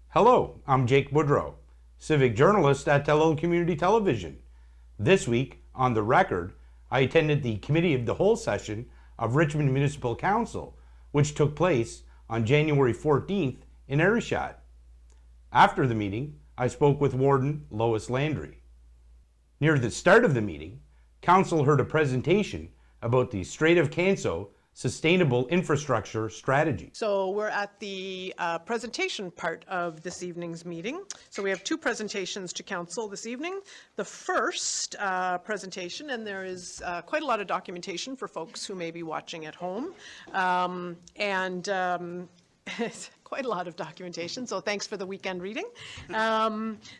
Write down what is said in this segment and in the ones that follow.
Hello, I'm Jake Boudreau, civic journalist at Tello Community Television. This week, on The Record, I attended the Committee of the Whole session of Richmond Municipal Council, which took place on January 14th in Ayrshire. After the meeting, I spoke with Warden Lois Landry. Near the start of the meeting, Council heard a presentation about the Strait of Canso Sustainable Infrastructure Strategy. So we're at the presentation part of this evening's meeting. So we have two presentations to Council this evening. The first presentation, and there is quite a lot of documentation for folks who may be watching at home, it's quite a lot of documentation, so thanks for the weekend reading.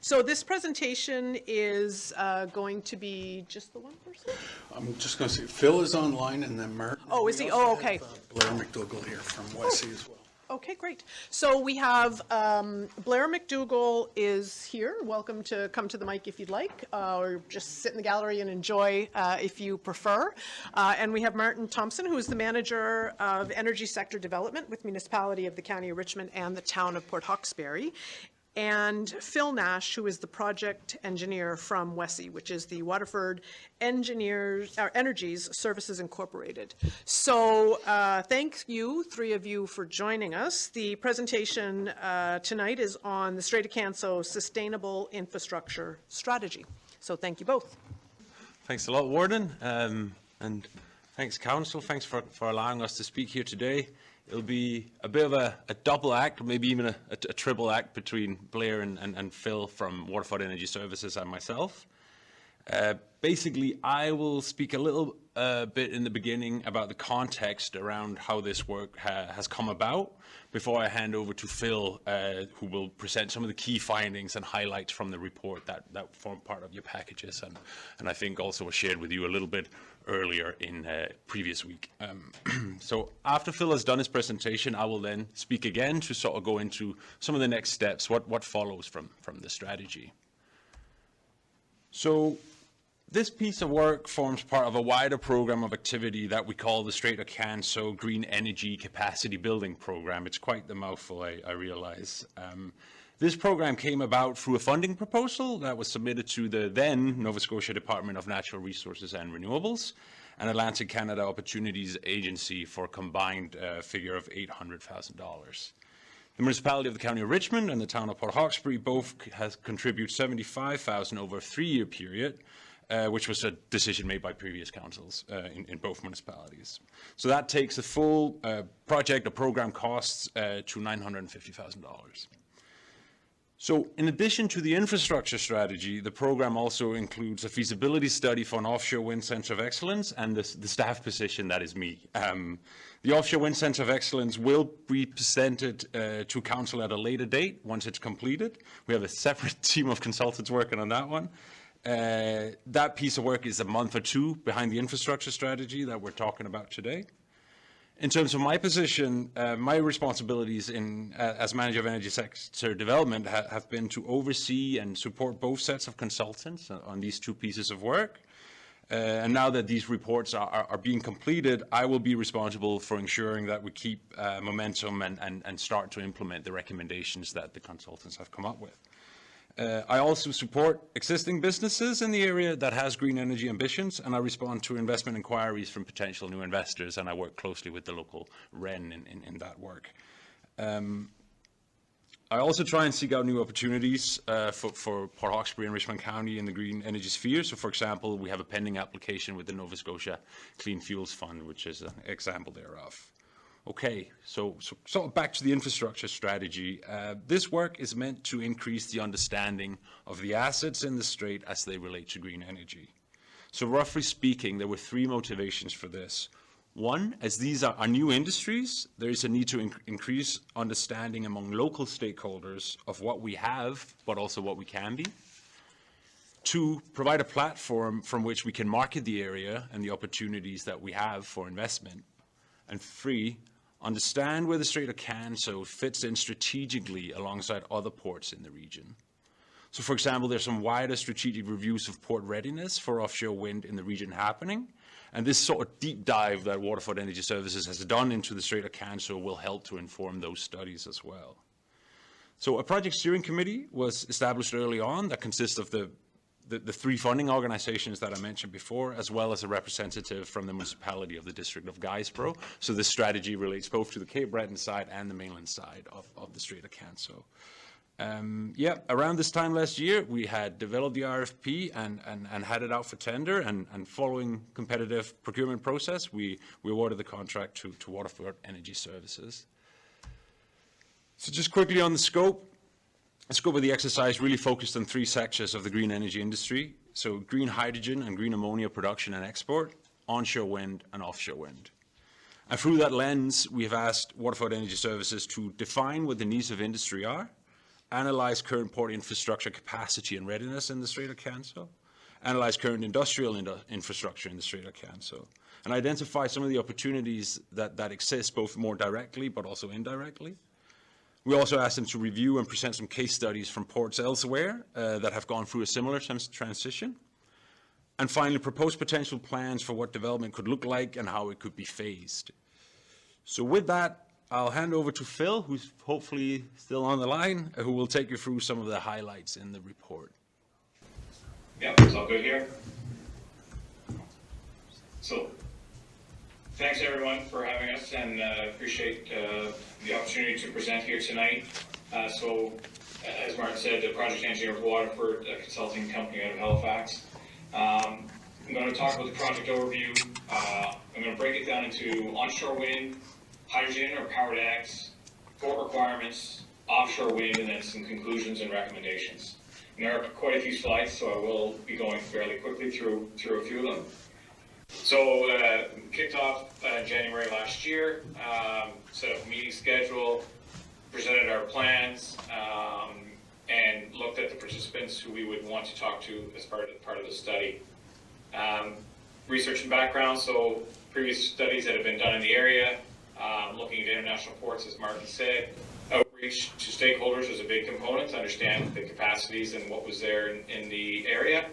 So this presentation is going to be just the one person? I'm just going to say Phil is online, and then Martin. Oh, is he? Oh, okay. Blair McDougall here from Wessie as well. Okay, great. So we have Blair McDougall is here. Welcome to come to the mic if you'd like, or just sit in the gallery and enjoy if you prefer. And we have Martin Thompson, who is the Manager of Energy Sector Development with Municipality of the County of Richmond and the Town of Port Hawkesbury. And Phil Nash, who is the project engineer from Wessie, which is the Waterford Energies Services Incorporated. So thank you, three of you, for joining us. The presentation tonight is on the Strait of Canso Sustainable Infrastructure Strategy. So thank you both. Thanks a lot, Warden, and thanks, Council. Thanks for allowing us to speak here today. It'll be a bit of a double act, or maybe even a triple act between Blair and Phil from Waterford Energy Services and myself. Basically, I will speak a little bit in the beginning about the context around how this work has come about before I hand over to Phil, who will present some of the key findings and highlights from the report that form part of your packages, and I think also was shared with you a little bit earlier in previous week. So after Phil has done his presentation, I will then speak again to sort of go into some of the next steps, what follows from the strategy. So this piece of work forms part of a wider program of activity that we call the Strait of Canso Green Energy Capacity Building Program. It's quite the mouthful, I realize. This program came about through a funding proposal that was submitted to the then Nova Scotia Department of Natural Resources and Renewables and Atlantic Canada Opportunities Agency for a combined figure of $800,000. The municipality of the County of Richmond and the town of Port Hawkesbury both has contributed $75,000 over a 3-year period, which was a decision made by previous councils in both municipalities. So that takes the full project or program costs to $950,000. So in addition to the infrastructure strategy, the program also includes a feasibility study for an offshore wind center of excellence and the staff position that is me. The offshore wind center of excellence will be presented to council at a later date once it's completed. We have a separate team of consultants working on that one. That piece of work is a month or two behind the infrastructure strategy that we're talking about today. In terms of my position, my responsibilities as Manager of Energy Sector Development have been to oversee and support both sets of consultants on these two pieces of work. And now that these reports are being completed, I will be responsible for ensuring that we keep momentum and start to implement the recommendations that the consultants have come up with. I also support existing businesses in the area that has green energy ambitions, and I respond to investment inquiries from potential new investors, and I work closely with the local REN in that work. I also try and seek out new opportunities for Port Hawkesbury and Richmond County in the green energy sphere. So, for example, we have a pending application with the Nova Scotia Clean Fuels Fund, which is an example thereof. Okay, so back to the infrastructure strategy. This work is meant to increase the understanding of the assets in the Strait as they relate to green energy. So roughly speaking, there were 3 motivations for this. One, as these are new industries, there is a need to increase understanding among local stakeholders of what we have, but also what we can be. 2, provide a platform from which we can market the area and the opportunities that we have for investment. And 3, understand where the Strait of Canso fits in strategically alongside other ports in the region. So for example, there's some wider strategic reviews of port readiness for offshore wind in the region happening. And this sort of deep dive that Waterford Energy Services has done into the Strait of Canso will help to inform those studies as well. So a project steering committee was established early on that consists of the three funding organizations that I mentioned before, as well as a representative from the municipality of the district of Guysborough. So this strategy relates both to the Cape Breton side and the mainland side of the Strait of Canso. Around this time last year, we had developed the RFP and had it out for tender, and following competitive procurement process, we awarded the contract to Waterford Energy Services. So just quickly on the scope of the exercise really focused on three sectors of the green energy industry. So green hydrogen and green ammonia production and export, onshore wind and offshore wind. And through that lens, we have asked Waterford Energy Services to define what the needs of industry are, analyze current port infrastructure capacity and readiness in the Strait of Canso, analyze current industrial infrastructure in the Strait of Canso, and identify some of the opportunities that exist both more directly but also indirectly. We also asked them to review and present some case studies from ports elsewhere that have gone through a similar transition. And finally, propose potential plans for what development could look like and how it could be phased. So with that, I'll hand over to Phil, who's hopefully still on the line, who will take you through some of the highlights in the report. Yeah, it's all good here. So, thanks everyone for having us, and appreciate the opportunity to present here tonight. As Martin said, the project engineer of Waterford, a consulting company out of Halifax. I'm going to talk about the project overview. I'm going to break it down into onshore wind, hydrogen or Power-to-X, port requirements, offshore wind, and then some conclusions and recommendations. And there are quite a few slides, so I will be going fairly quickly through a few of them. So kicked off January last year, set up a meeting schedule, presented our plans, and looked at the participants who we would want to talk to as part of the study. Research and background, so previous studies that have been done in the area, looking at international ports, as Martin said. Outreach to stakeholders was a big component to understand the capacities and what was there in the area.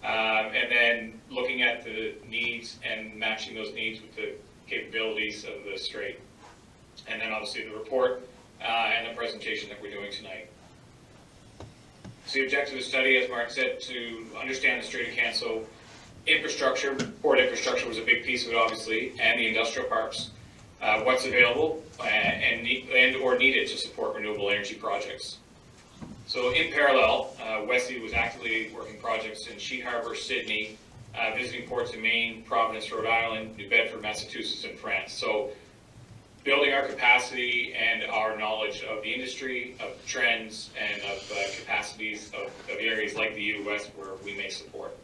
And then looking at the needs and matching those needs with the capabilities of the Strait. And then obviously the report and the presentation that we're doing tonight. So the objective of the study, as Mark said, to understand the Strait of Canso infrastructure. Port infrastructure was a big piece of it, obviously, and the industrial parks. What's available and or needed to support renewable energy projects. So in parallel, Wesley was actively working projects in Sheet Harbour, Sydney, visiting ports in Maine, Providence, Rhode Island, New Bedford, Massachusetts, and France. So building our capacity and our knowledge of the industry, of trends, and of capacities of areas like the U.S. where we may support.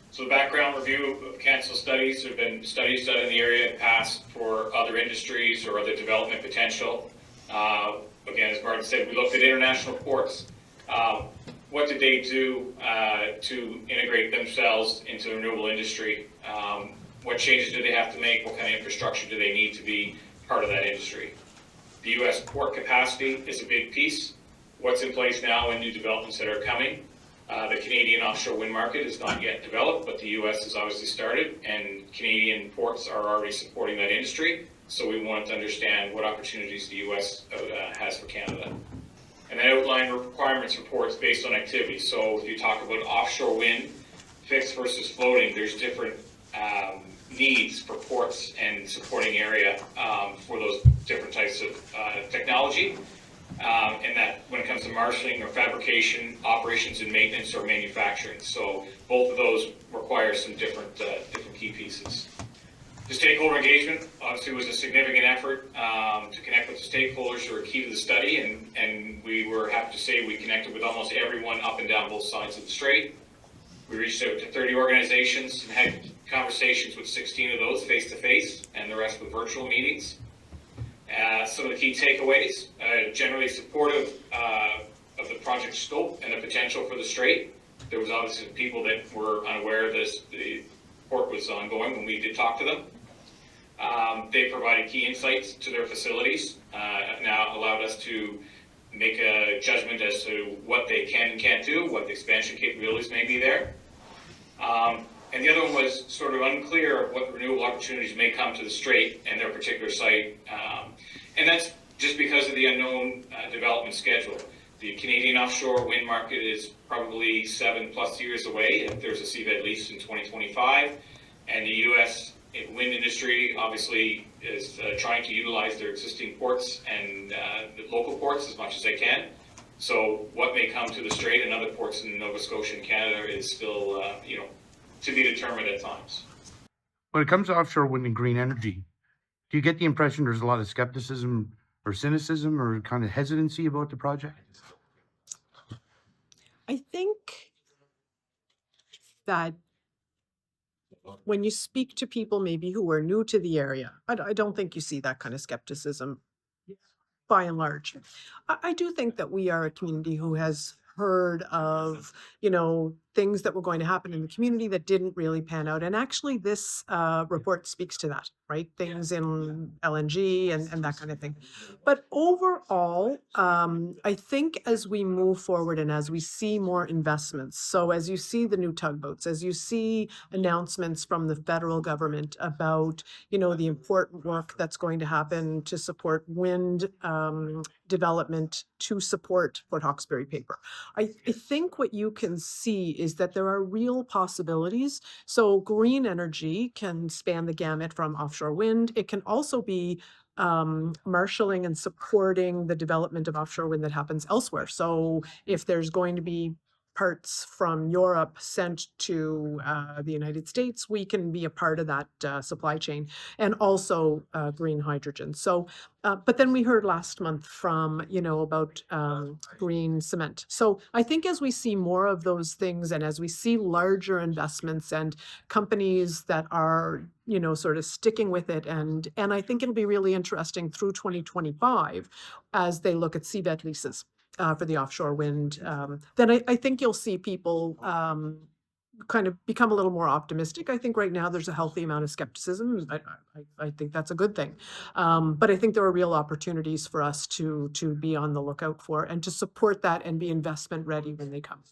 So the background review of Canso studies, there have been studies done in the area in the past for other industries or other development potential. Again, as Martin said, we looked at international ports. What did they do to integrate themselves into the renewable industry? What changes do they have to make? What kind of infrastructure do they need to be part of that industry? The U.S. port capacity is a big piece. What's in place now and new developments that are coming? The Canadian offshore wind market is not yet developed, but the U.S. has obviously started, and Canadian ports are already supporting that industry. So we wanted to understand what opportunities the U.S. has for Canada. And then outline requirements for ports based on activity. So if you talk about offshore wind, fixed versus floating, there's different needs for ports and supporting area for those different types of technology. And that when it comes to marshalling or fabrication, operations and maintenance or manufacturing. So both of those require some different key pieces. The stakeholder engagement obviously was a significant effort to connect with the stakeholders who are key to the study, and we were happy to say we connected with almost everyone up and down both sides of the Strait. We reached out to 30 organizations and had conversations with 16 of those face-to-face, and the rest with virtual meetings. Some of the key takeaways, generally supportive of the project scope and the potential for the Strait. There was obviously people that were unaware the port was ongoing when we did talk to them. They provided key insights to their facilities, now allowed us to make a judgment as to what they can and can't do, what the expansion capabilities may be there. And the other one was sort of unclear of what renewable opportunities may come to the Strait and their particular site. And that's just because of the unknown development schedule. The Canadian offshore wind market is probably 7+ years away if there's a seabed lease in 2025. And the U.S. wind industry obviously is trying to utilize their existing ports and the local ports as much as they can. So what may come to the Strait and other ports in Nova Scotia and Canada is still, to be determined at times. When it comes to offshore wind and green energy, do you get the impression there's a lot of skepticism or cynicism or kind of hesitancy about the project? I think that when you speak to people maybe who are new to the area, I don't think you see that kind of skepticism by and large. I do think that we are a community who has heard of, things that were going to happen in the community that didn't really pan out. And actually this report speaks to that, right? Things in LNG and that kind of thing. But overall, I think as we move forward and as we see more investments, so as you see the new tugboats, as you see announcements from the federal government about, the important work that's going to happen to support wind development, to support Port Hawkesbury paper, I think what you can see is that there are real possibilities. So green energy can span the gamut from offshore wind. It can also be marshalling and supporting the development of offshore wind that happens elsewhere. So if there's going to be parts from Europe sent to the United States, we can be a part of that supply chain, and also green hydrogen. So, but then we heard last month from, about green cement. So I think as we see more of those things and as we see larger investments and companies that are, sort of sticking with it, and I think it'll be really interesting through 2025 as they look at seabed leases. For the offshore wind, then I think you'll see people kind of become a little more optimistic. I think right now there's a healthy amount of skepticism. I think that's a good thing. But I think there are real opportunities for us to be on the lookout for and to support that and be investment ready when they come.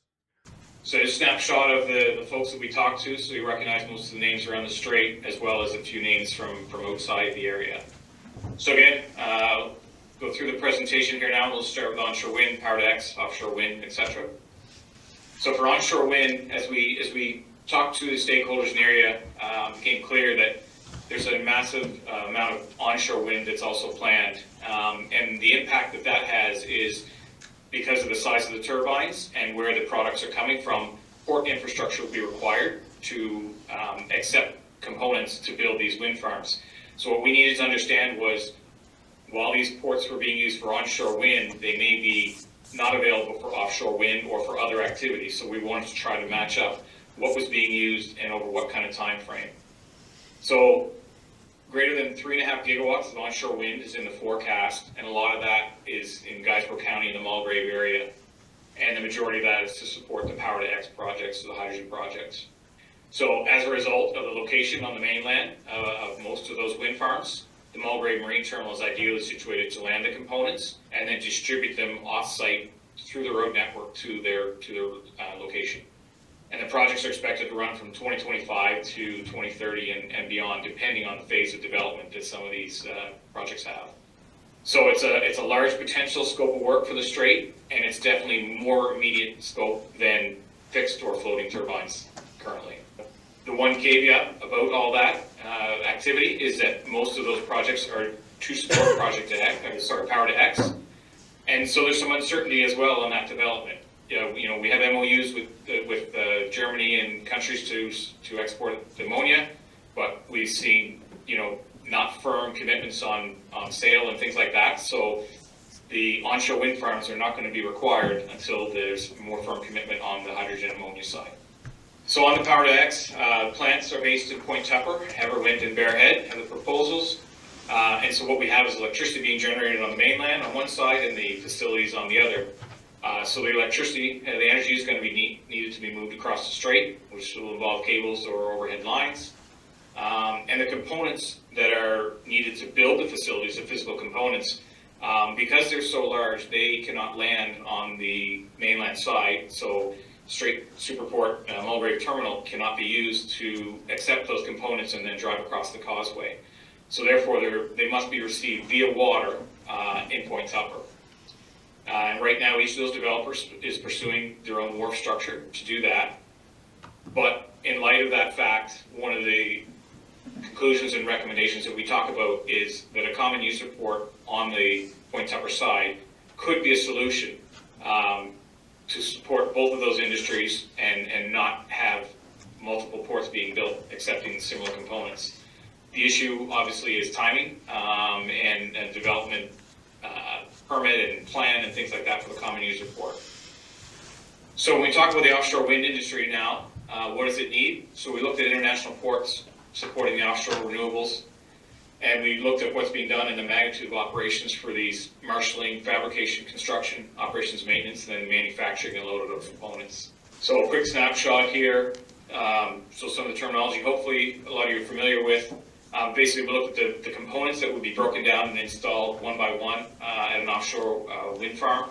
So a snapshot of the folks that we talked to, so you recognize most of the names around the Strait, as well as a few names from outside the area. So again, go through the presentation here now. We'll start with onshore wind, power to X, offshore wind, etc. So for onshore wind, as we talked to the stakeholders in the area, it became clear that there's a massive amount of onshore wind that's also planned. And the impact that has is because of the size of the turbines and where the products are coming from, port infrastructure will be required to accept components to build these wind farms. So what we needed to understand was, while these ports were being used for onshore wind, they may be not available for offshore wind or for other activities. So we wanted to try to match up what was being used and over what kind of time frame. So greater than 3.5 gigawatts of onshore wind is in the forecast, and a lot of that is in Guysborough County in the Mulgrave area. And the majority of that is to support the power to X projects, so the hydrogen projects. So as a result of the location on the mainland of most of those wind farms, the Mulgrave Marine Terminal is ideally situated to land the components and then distribute them off-site through the road network to their location. And the projects are expected to run from 2025 to 2030 and beyond, depending on the phase of development that some of these projects have. So it's a large potential scope of work for the Strait, and it's definitely more immediate scope than fixed or floating turbines currently. The one caveat about all that activity is that most of those projects are to support power to X, and so there's some uncertainty as well on that development. We have MOUs with Germany and countries to export ammonia, but we've seen not firm commitments on sale and things like that. So the onshore wind farms are not going to be required until there's more firm commitment on the hydrogen ammonia side. So on the Power to X, plants are based in Point Tupper, Everwind, and Bear Head have the proposals. And so what we have is electricity being generated on the mainland on one side and the facilities on the other. So the electricity, the energy is going to be needed to be moved across the Strait, which will involve cables or overhead lines. And the components that are needed to build the facilities, the physical components, Because they're so large, they cannot land on the mainland side, so Strait Superport Mulgrave Terminal cannot be used to accept those components and then drive across the causeway. So therefore, they must be received via water in Point Tupper. And right now, each of those developers is pursuing their own wharf structure to do that. But in light of that fact, one of the conclusions and recommendations that we talk about is that a common user port on the Point Tupper side could be a solution to support both of those industries and not have multiple ports being built accepting similar components. The issue obviously is timing and development permit and plan and things like that for the common user port. So when we talk about the offshore wind industry now, what does it need? So we looked at international ports supporting the offshore renewables, and we looked at what's being done in the magnitude of operations for these marshalling, fabrication, construction, operations, maintenance, and then manufacturing and loaded of components. So a quick snapshot here. So some of the terminology, hopefully a lot of you are familiar with. Basically, we looked at the components that would be broken down and installed one by one at an offshore wind farm,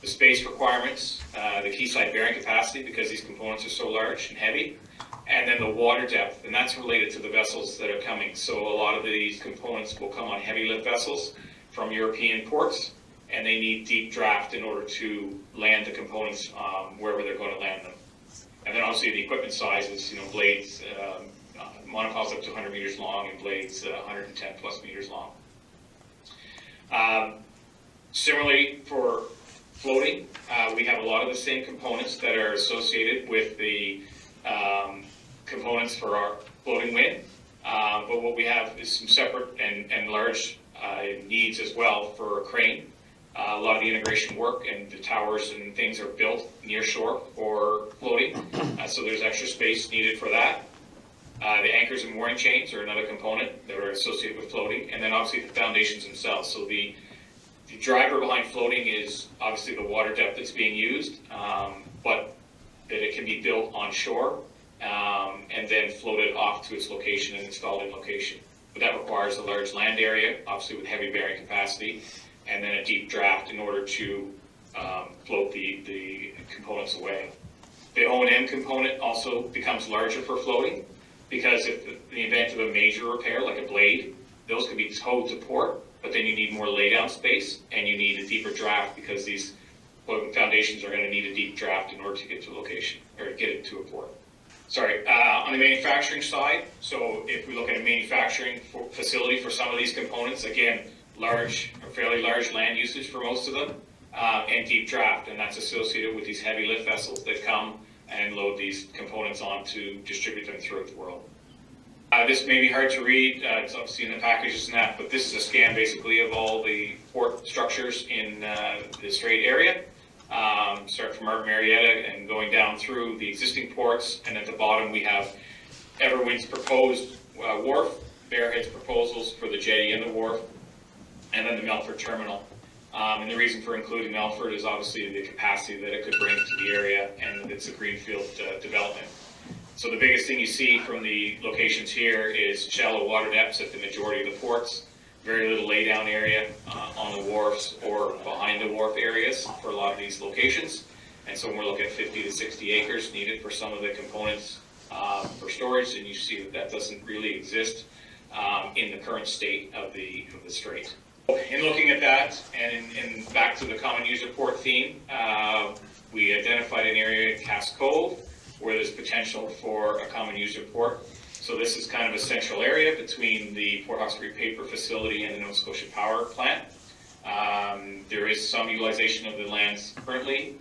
the space requirements, the quayside bearing capacity because these components are so large and heavy, and then the water depth, and that's related to the vessels that are coming. So a lot of these components will come on heavy lift vessels from European ports, and they need deep draft in order to land the components wherever they're going to land them. And then obviously the equipment sizes, blades, monopiles up to 100 meters long and blades 110 plus meters long. Similarly for floating, we have a lot of the same components that are associated with the components for our floating wind, but what we have is some separate and large needs as well for a crane. A lot of the integration work and the towers and things are built near shore for floating, so there's extra space needed for that. The anchors and mooring chains are another component that are associated with floating, and then obviously the foundations themselves. So the driver behind floating is obviously the water depth that's being used, but that it can be built on shore and then floated off to its location and installed in location. But that requires a large land area, obviously with heavy bearing capacity, and then a deep draft in order to float the components away. The O&M component also becomes larger for floating because if in the event of a major repair, like a blade, those can be towed to port, but then you need more laydown space and you need a deeper draft because these floating foundations are going to need a deep draft in order to get to a location or get it to a port. Sorry, on the manufacturing side, so if we look at a manufacturing facility for some of these components, again, large or fairly large land usage for most of them, and deep draft, and that's associated with these heavy lift vessels that come and load these components on to distribute them throughout the world. This may be hard to read, it's obviously in the packages and that, but this is a scan basically of all the port structures in the Strait area. Start from Martin Marietta and going down through the existing ports, and at the bottom we have Everwind's proposed wharf, Bearhead's proposals for the jetty and the wharf, and then the Melfort terminal. And the reason for including Melfort is obviously the capacity that it could bring to the area, and it's a greenfield development. So the biggest thing you see from the locations here is shallow water depths at the majority of the ports, very little laydown area on the wharfs or behind the wharf areas for a lot of these locations. And so when we're looking at 50 to 60 acres needed for some of the components for storage, and you see that that doesn't really exist in the current state of the Strait. In looking at that, and back to the common user port theme, we identified an area in Cass Cove where there's potential for a common user port. So this is kind of a central area between the Port Hawkesbury paper facility and the Nova Scotia power plant. There is some utilization of the lands currently,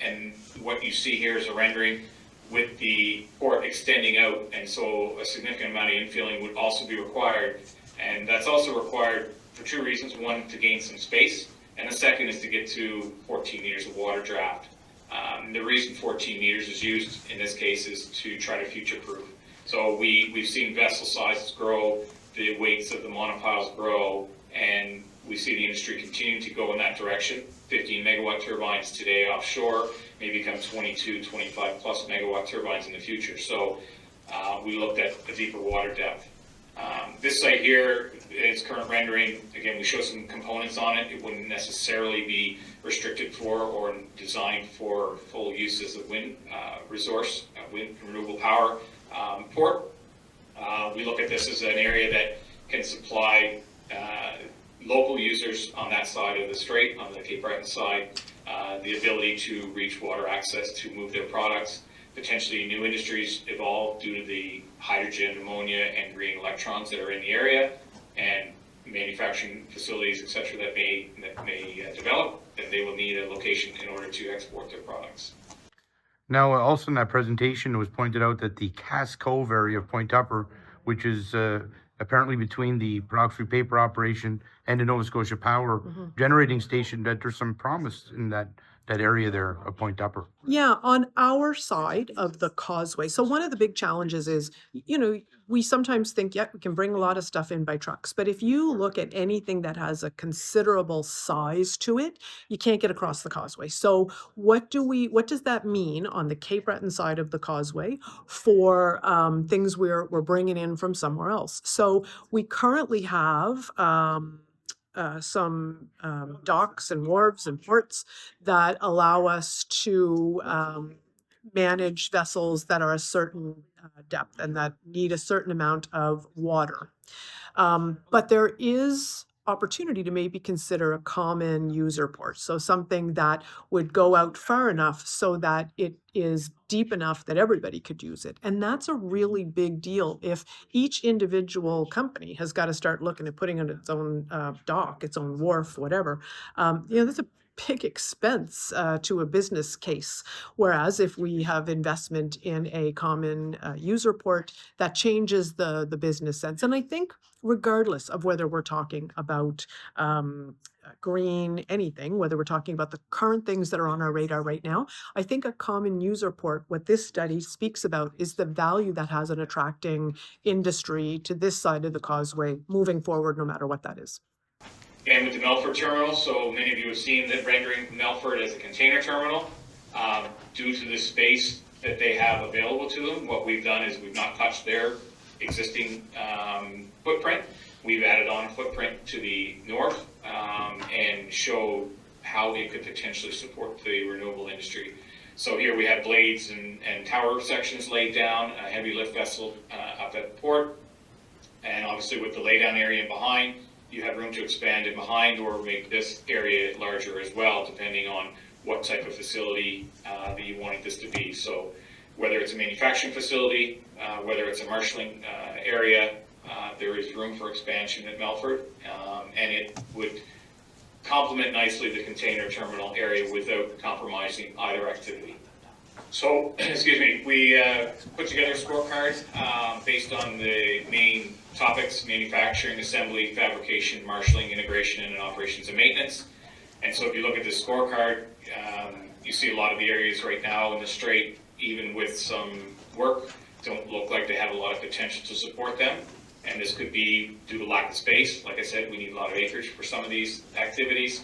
and what you see here is a rendering with the port extending out, and so a significant amount of infilling would also be required, and that's also required for two reasons. One, to gain some space, and the second is to get to 14 meters of water draft. The reason 14 meters is used in this case is to try to future-proof. So we've seen vessel sizes grow, the weights of the monopiles grow, and we see the industry continuing to go in that direction. 15 megawatt turbines today offshore may become 22, 25 plus megawatt turbines in the future. So we looked at a deeper water depth. This site here, its current rendering, again, we show some components on it. It wouldn't necessarily be restricted for or designed for full use as a wind resource, wind renewable power port. We look at this as an area that can supply local users on that side of the strait, on the Cape Breton side, the ability to reach water access to move their products. Potentially new industries evolve due to the hydrogen, ammonia, and green electrons that are in the area, and manufacturing facilities, et cetera, that may develop, that they will need a location in order to export their products. Now, also in that presentation, it was pointed out that the Cass Cove area of Point Upper, which is apparently between the Brockfree paper operation and the Nova Scotia Power generating station, that there's some promise in that area there of Point Upper. Yeah, on our side of the causeway. So one of the big challenges is, we sometimes think, yeah, we can bring a lot of stuff in by trucks. But if you look at anything that has a considerable size to it, you can't get across the causeway. So what does that mean on the Cape Breton side of the causeway for things we're bringing in from somewhere else? So we currently have some docks and wharves and ports that allow us to manage vessels that are a certain depth and that need a certain amount of water. But there is opportunity to maybe consider a common user port. So something that would go out far enough so that it is deep enough that everybody could use it. And that's a really big deal. If each individual company has got to start looking at putting in its own dock, its own wharf, whatever, that's a big expense to a business case. Whereas if we have investment in a common user port, that changes the business sense. And I think regardless of whether we're talking about green anything, whether we're talking about the current things that are on our radar right now, I think a common user port, what this study speaks about, is the value that has in attracting industry to this side of the causeway moving forward, no matter what that is. And with the Melford terminal, so many of you have seen that rendering Melford as a container terminal. Due to the space that they have available to them, what we've done is we've not touched their existing footprint. We've added on a footprint to the north and show how it could potentially support the renewable industry. So here we have blades and tower sections laid down, a heavy lift vessel up at the port, and obviously with the laydown area behind, you have room to expand it behind or make this area larger as well, depending on what type of facility that you wanted this to be. So whether it's a manufacturing facility, whether it's a marshalling area, there is room for expansion at Melford, and it would complement nicely the container terminal area without compromising either activity. So, we put together a scorecard based on the main topics: manufacturing, assembly, fabrication, marshalling, integration, and operations and maintenance. And so if you look at this scorecard, you see a lot of the areas right now in the Strait, even with some work, don't look like they have a lot of potential to support them. And this could be due to lack of space. Like I said, we need a lot of acreage for some of these activities.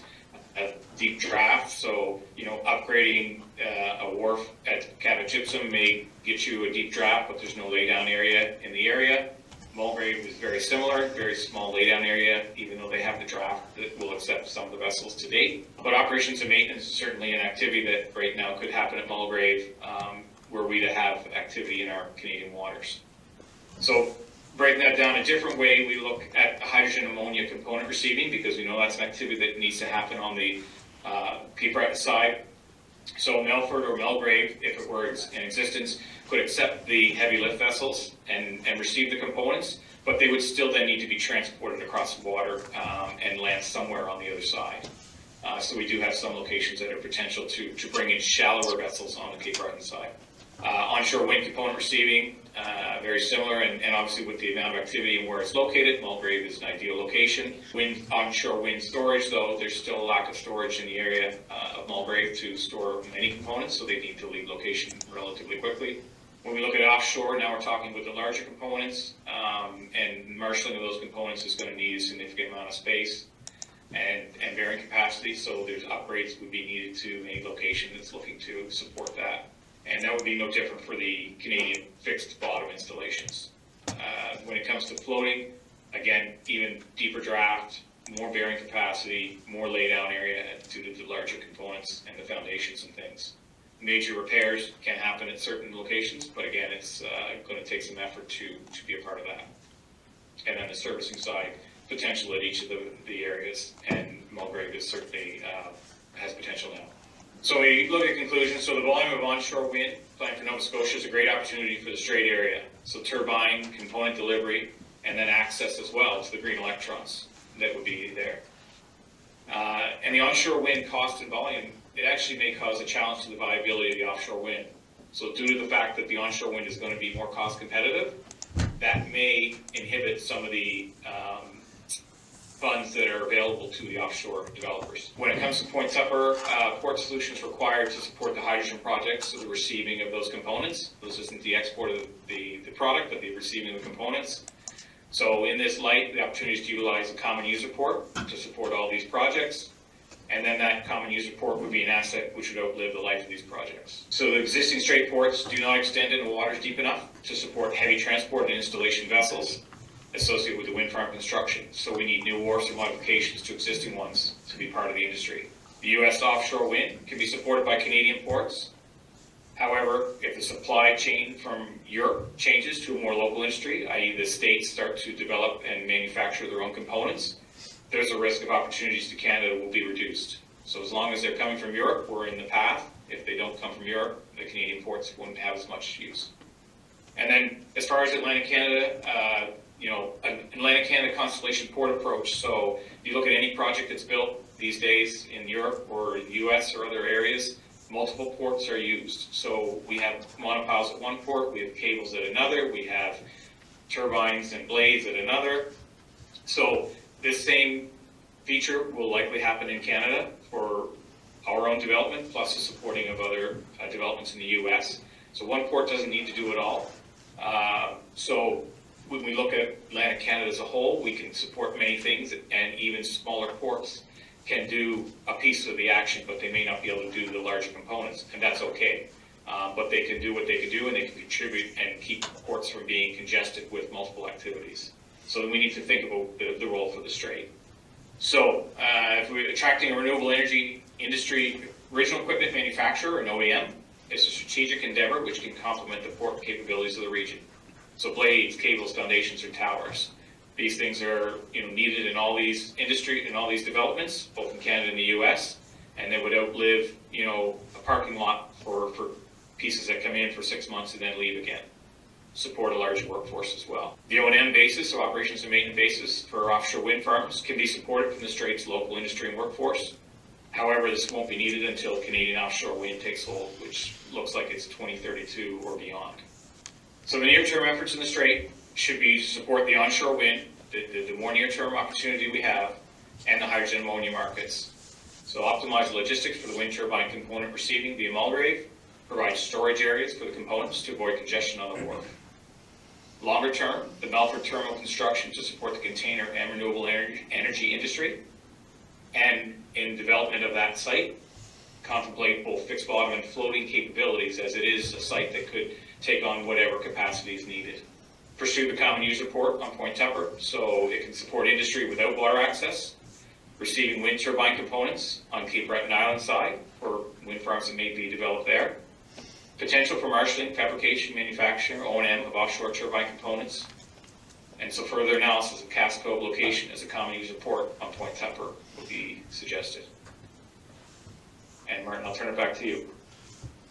A deep draft, so upgrading a wharf at Cabot Gypsum may get you a deep draft, but there's no laydown area in the area. Mulgrave is very similar, very small laydown area, even though they have the draft that will accept some of the vessels to date. But operations and maintenance is certainly an activity that right now could happen at Mulgrave, were we to have activity in our Canadian waters. So breaking that down a different way, we look at hydrogen ammonia component receiving, because we know that's an activity that needs to happen on the Cape Breton side. So Melford or Mulgrave, if it were in existence, could accept the heavy lift vessels and receive the components, but they would still then need to be transported across the water and land somewhere on the other side. So we do have some locations that are potential to bring in shallower vessels on the Cape Breton side. Onshore wind component receiving, very similar, and obviously with the amount of activity and where it's located, Mulgrave is an ideal location. Onshore wind storage, though, there's still a lack of storage in the area of Mulgrave to store many components, so they need to leave location relatively quickly. When we look at offshore, now we're talking with the larger components, and marshalling of those components is going to need a significant amount of space and bearing capacity, so there's upgrades would be needed to any location that's looking to support that. And that would be no different for the Canadian fixed bottom installations. When it comes to floating, Again, even deeper draft, more bearing capacity, more laydown area due to the larger components and the foundations and things. Major repairs can happen at certain locations, but again, it's going to take some effort to be a part of that. And then the servicing side, potential at each of the areas, and Mulgrave is certainly has potential now. So we look at conclusions. So the volume of onshore wind planned for Nova Scotia is a great opportunity for the Strait area. So turbine, component delivery, and then access as well to the green electrons that would be there. And the onshore wind cost and volume, it actually may cause a challenge to the viability of the offshore wind. So due to the fact that the onshore wind is going to be more cost competitive, that may inhibit some of the funds that are available to the offshore developers. When it comes to Point Tupper, port solutions required to support the hydrogen projects, so the receiving of those components. This isn't the export of the product, but the receiving of the components. So in this light, the opportunity is to utilize a common user port to support all these projects. And then that common user port would be an asset which would outlive the life of these projects. So the existing Strait ports do not extend into waters deep enough to support heavy transport and installation vessels associated with the wind farm construction. So we need new wharfs or modifications to existing ones to be part of the industry. The U.S. offshore wind can be supported by Canadian ports. However, if the supply chain from Europe changes to a more local industry, i.e. the states start to develop and manufacture their own components, there's a risk of opportunities to Canada will be reduced. So as long as they're coming from Europe, we're in the path. If they don't come from Europe, the Canadian ports wouldn't have as much use. And then as far as Atlantic Canada, an Atlantic Canada Constellation port approach. So you look at any project that's built these days in Europe or the US or other areas, multiple ports are used. So we have monopiles at one port, we have cables at another, we have turbines and blades at another. So this same feature will likely happen in Canada for our own development, plus the supporting of other developments in the US. So one port doesn't need to do it all. So when we look at Atlantic Canada as a whole, we can support many things, and even smaller ports can do a piece of the action, but they may not be able to do the larger components, and that's okay. But they can do what they can do, and they can contribute and keep ports from being congested with multiple activities. So we need to think about the role for the Strait. So if we're attracting a renewable energy industry, original equipment manufacturer, an OEM, is a strategic endeavor which can complement the port capabilities of the region. So blades, cables, foundations, or towers. These things are needed in all these industry and all these developments, both in Canada and the US, and they would outlive a parking lot for pieces that come in for 6 months and then leave again. Support a larger workforce as well. The O&M basis, so operations and maintenance basis for offshore wind farms, can be supported from the Strait's local industry and workforce. However, this won't be needed until Canadian offshore wind takes hold, which looks like it's 2032 or beyond. So the near-term efforts in the Strait should be to support the onshore wind, the more near-term opportunity we have, and the hydrogen ammonia markets. So optimize logistics for the wind turbine component receiving via Mulgrave, provide storage areas for the components to avoid congestion on the wharf. Longer term, the Melfort terminal construction to support the container and renewable energy industry. And in development of that site, contemplate both fixed bottom and floating capabilities, as it is a site that could take on whatever capacity is needed. Pursue the common user port on Point Tupper, so it can support industry without water access. Receiving wind turbine components on Cape Breton Island side for wind farms that may be developed there. Potential for marshalling, fabrication, manufacturing, O&M of offshore turbine components. And so further analysis of Casco location as a common user port on Point Tupper would be suggested. And Martin, I'll turn it back to you.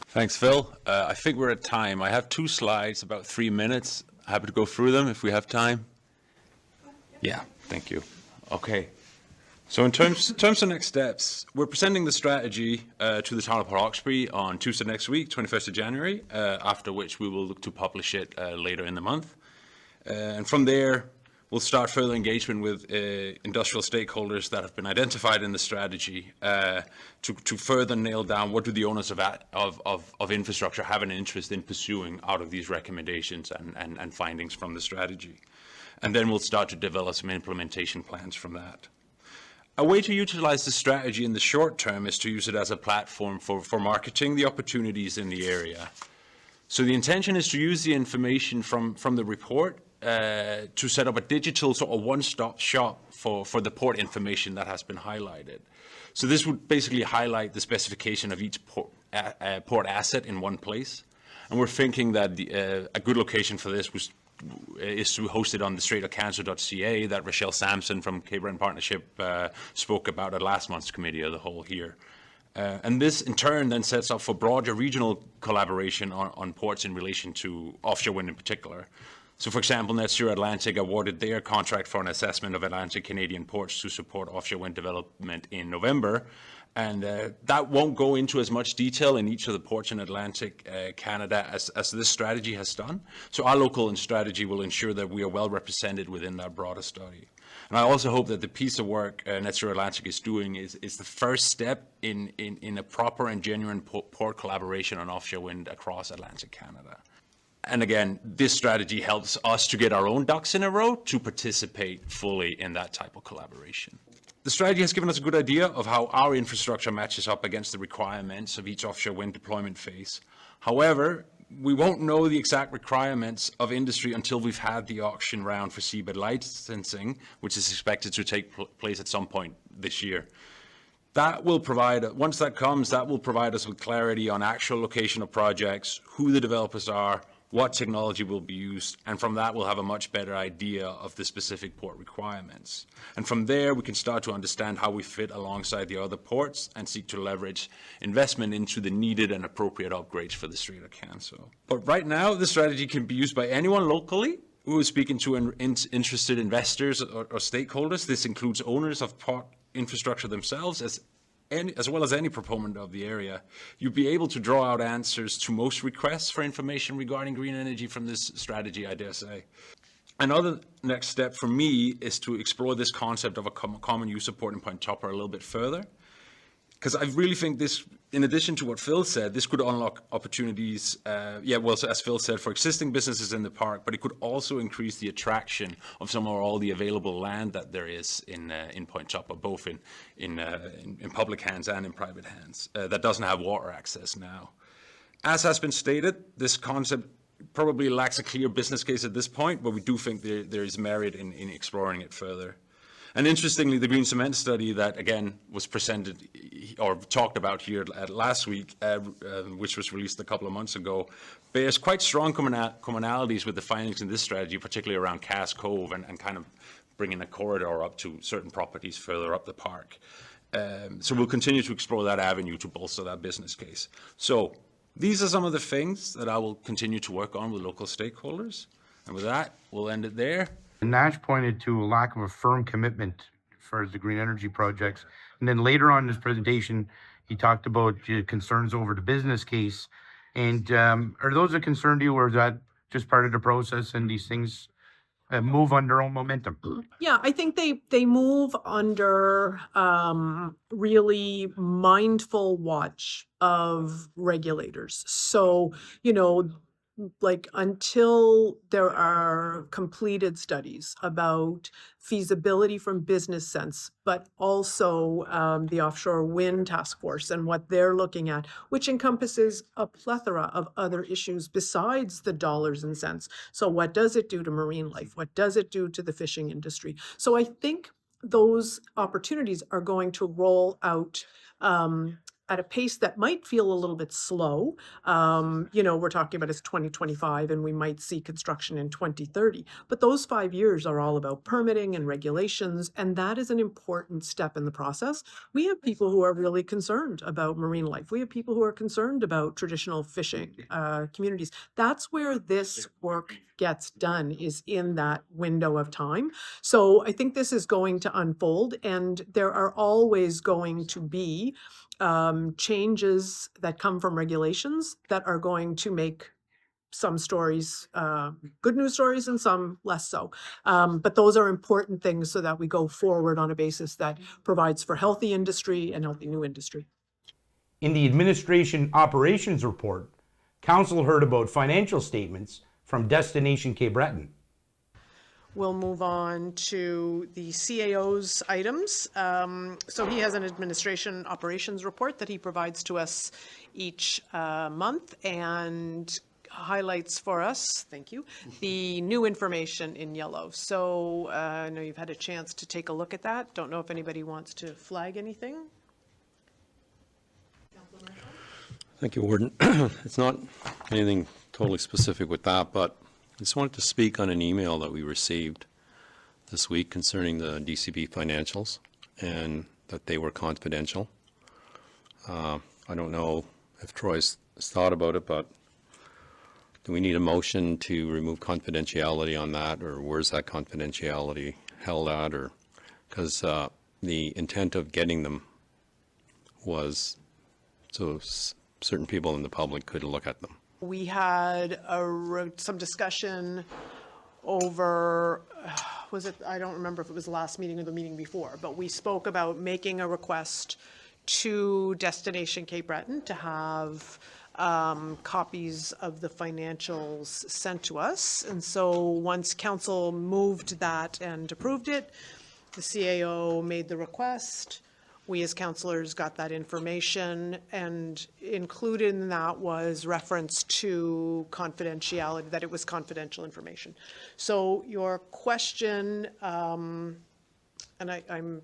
Thanks, Phil. I think we're at time. I have 2 slides, about 3 minutes. Happy to go through them if we have time. Yeah, thank you. Okay. So in terms of next steps, we're presenting the strategy to the town of Port Hawkesbury on Tuesday next week, 21st of January, after which we will look to publish it later in the month. And from there, we'll start further engagement with industrial stakeholders that have been identified in the strategy to further nail down what do the owners of infrastructure have an interest in pursuing out of these recommendations and findings from the strategy. And then we'll start to develop some implementation plans from that. A way to utilize the strategy in the short term is to use it as a platform for marketing the opportunities in the area. So the intention is to use the information from the report to set up a digital sort of one-stop shop for the port information that has been highlighted. So this would basically highlight the specification of each port asset in one place. And we're thinking that a good location for this is to host it on the Strait.Canso.ca that Rochelle Sampson from Cape Breton Partnership spoke about at last month's Committee of the Whole here. And this, in turn, then sets up for broader regional collaboration on ports in relation to offshore wind in particular. So, for example, Net Zero Atlantic awarded their contract for an assessment of Atlantic Canadian ports to support offshore wind development in November. And that won't go into as much detail in each of the ports in Atlantic Canada as this strategy has done. So our local strategy will ensure that we are well represented within that broader study. And I also hope that the piece of work Net Zero Atlantic is doing is the first step in a proper and genuine port collaboration on offshore wind across Atlantic Canada. And again, this strategy helps us to get our own ducks in a row to participate fully in that type of collaboration. The strategy has given us a good idea of how our infrastructure matches up against the requirements of each offshore wind deployment phase. However, we won't know the exact requirements of industry until we've had the auction round for seabed licensing, which is expected to take place at some point this year. That will provide, once that comes, that will provide us with clarity on actual location of projects, who the developers are, what technology will be used, and from that we'll have a much better idea of the specific port requirements. And from there we can start to understand how we fit alongside the other ports and seek to leverage investment into the needed and appropriate upgrades for the Strait of Canso. But right now the strategy can be used by anyone locally who is speaking to interested investors or stakeholders. This includes owners of port infrastructure themselves as well as any proponent of the area. You'll be able to draw out answers to most requests for information regarding green energy from this strategy, I dare say. Another next step for me is to explore this concept of a common use of port in Point Tupper a little bit further. Because I really think this, in addition to what Phil said, this could unlock opportunities, as Phil said, for existing businesses in the park, but it could also increase the attraction of some or all the available land that there is in Point Tupper, both in public hands and in private hands, that doesn't have water access now. As has been stated, this concept probably lacks a clear business case at this point, but we do think there is merit in exploring it further. And interestingly, the Green Cement study that, again, was presented or talked about here last week, which was released a couple of months ago, bears quite strong commonalities with the findings in this strategy, particularly around Cass Cove and kind of bringing a corridor up to certain properties further up the park. So we'll continue to explore that avenue to bolster that business case. So these are some of the things that I will continue to work on with local stakeholders. And with that, we'll end it there. Nash pointed to a lack of a firm commitment as far as the green energy projects. And then later on in his presentation, he talked about concerns over the business case. And are those a concern to you, or is that just part of the process and these things move on their own momentum? Yeah, I think they move under really mindful watch of regulators. So, like until there are completed studies about feasibility from business sense, but also the offshore wind task force and what they're looking at, which encompasses a plethora of other issues besides the dollars and cents. So what does it do to marine life? What does it do to the fishing industry? So I think those opportunities are going to roll out at a pace that might feel a little bit slow. We're talking about it's 2025 and we might see construction in 2030. But those 5 years are all about permitting and regulations, and that is an important step in the process. We have people who are really concerned about marine life. We have people who are concerned about traditional fishing communities. That's where this work gets done, is in that window of time. So I think this is going to unfold, and there are always going to be changes that come from regulations that are going to make some stories good news stories and some less so. But those are important things so that we go forward on a basis that provides for healthy industry and healthy new industry. In the administration operations report, Council heard about financial statements from Destination Cape Breton. We'll move on to the CAO's items. So he has an administration operations report that he provides to us each month, and highlights for us, thank you, the new information in yellow. So I know you've had a chance to take a look at that. Don't know if anybody wants to flag anything. Thank you, Warden. It's not anything totally specific with that, but I just wanted to speak on an email that we received this week concerning the DCB financials and that they were confidential. I don't know if Troy's thought about it, but do we need a motion to remove confidentiality on that, or where's that confidentiality held at? Or because the intent of getting them was so certain people in the public could look at them. We had some discussion over, was it, I don't remember if it was the last meeting or the meeting before, but we spoke about making a request to Destination Cape Breton to have copies of the financials sent to us. And so once council moved that and approved it, the CAO made the request. We as councillors got that information, and included in that was reference to confidentiality, that it was confidential information. So your question, and I'm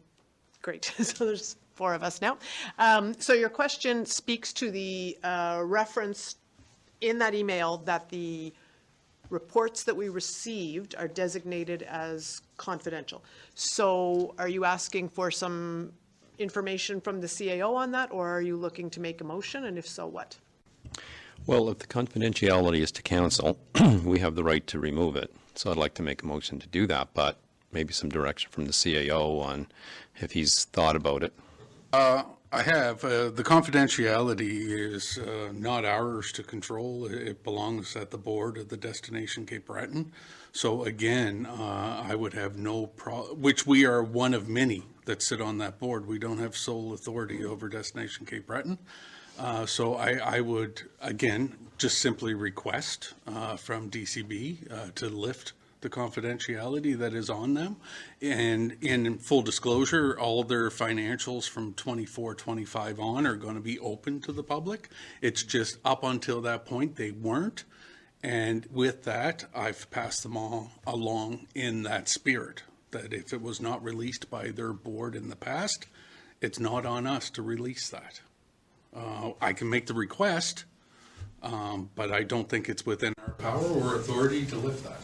great, so there's 4 of us now. So your question speaks to the reference in that email that the reports that we received are designated as confidential. So are you asking for some information from the CAO on that, or are you looking to make a motion, and if so, what? Well, if the confidentiality is to council, we have the right to remove it. So I'd like to make a motion to do that, but maybe some direction from the CAO on if he's thought about it. I have. The confidentiality is not ours to control. It belongs at the board of the Destination Cape Breton. So again, I would have no problem, which we are one of many that sit on that board. We don't have sole authority over Destination Cape Breton. So I would, again, just simply request from DCB to lift the confidentiality that is on them. And in full disclosure, all their financials from 24, 25 on are going to be open to the public. It's just up until that point, they weren't. And with that, I've passed them all along in that spirit, that if it was not released by their board in the past, it's not on us to release that. I can make the request, but I don't think it's within our power or authority to lift that.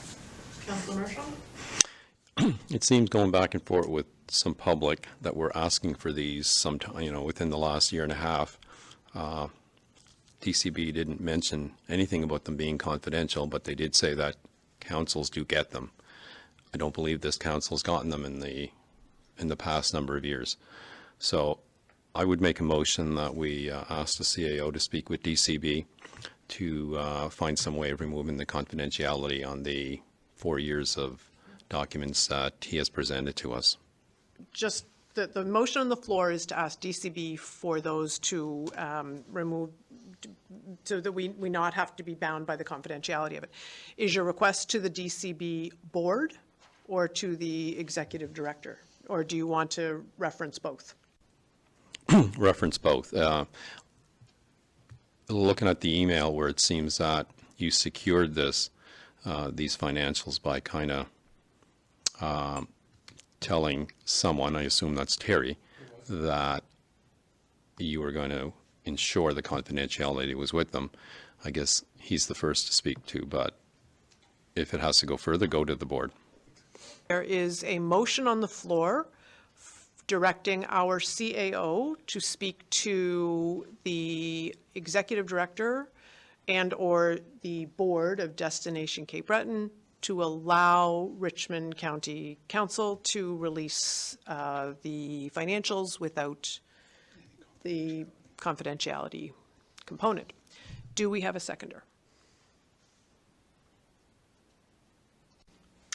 Councillor Marshall? It seems going back and forth with some public that we're asking for these sometime, within the last year and a half. DCB didn't mention anything about them being confidential, but they did say that councils do get them. I don't believe this council's gotten them in the past number of years. So I would make a motion that we ask the CAO to speak with DCB to find some way of removing the confidentiality on the 4 years of documents that he has presented to us. Just the motion on the floor is to ask DCB for those to remove, so that we not have to be bound by the confidentiality of it. Is your request to the DCB board or to the executive director? Or do you want to reference both? Reference both. Looking at the email where it seems that you secured these financials by kind of telling someone, I assume that's Terry, that you were going to ensure the confidentiality was with them. I guess he's the first to speak to, but if it has to go further, go to the board. There is a motion on the floor directing our CAO to speak to the executive director and or the board of Destination Cape Breton to allow Richmond County Council to release the financials without the confidentiality component. Do we have a seconder?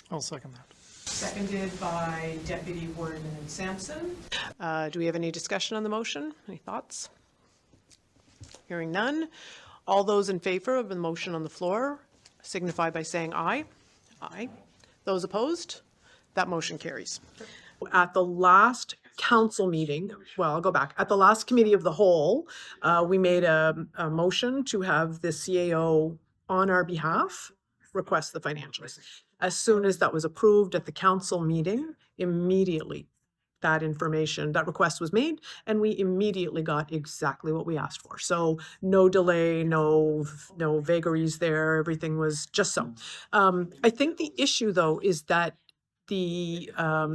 I'll second that. Seconded by Deputy Warden Sampson. Do we have any discussion on the motion? Any thoughts? Hearing none. All those in favor of the motion on the floor signify by saying aye. Aye. Those opposed? That motion carries. At the last council meeting, well, I'll go back. At the last committee of the whole, we made a motion to have the CAO on our behalf, request the financials. As soon as that was approved at the council meeting, immediately that information, that request was made, and we immediately got exactly what we asked for. So no delay, no vagaries there. Everything was just so. I think the issue, though, is that the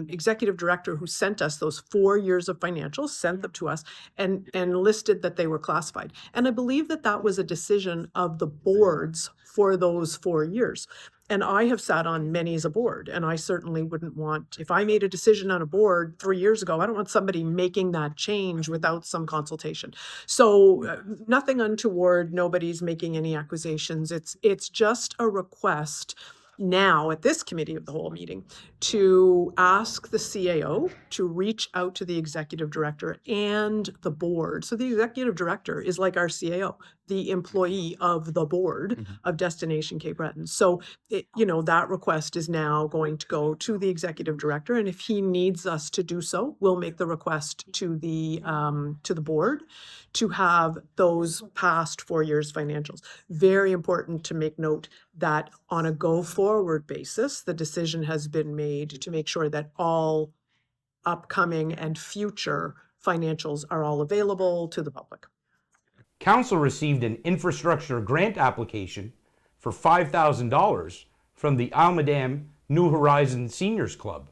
executive director who sent us those 4 years of financials sent them to us and listed that they were classified. And I believe that that was a decision of the boards for those 4 years. And I have sat on many as a board, and I certainly wouldn't want, if I made a decision on a board 3 years ago, I don't want somebody making that change without some consultation. So nothing untoward, nobody's making any accusations. It's just a request now at this committee of the whole meeting to ask the CAO to reach out to the executive director and the board. So the executive director is like our CAO, the employee of the board of Destination Cape Breton. So, that request is now going to go to the executive director. And if he needs us to do so, we'll make the request to the board to have those past 4 years financials. Very important to make note that on a go-forward basis, the decision has been made to make sure that all upcoming and future financials are all available to the public. Council received an infrastructure grant application for $5,000 from the Almadam New Horizons Seniors Club.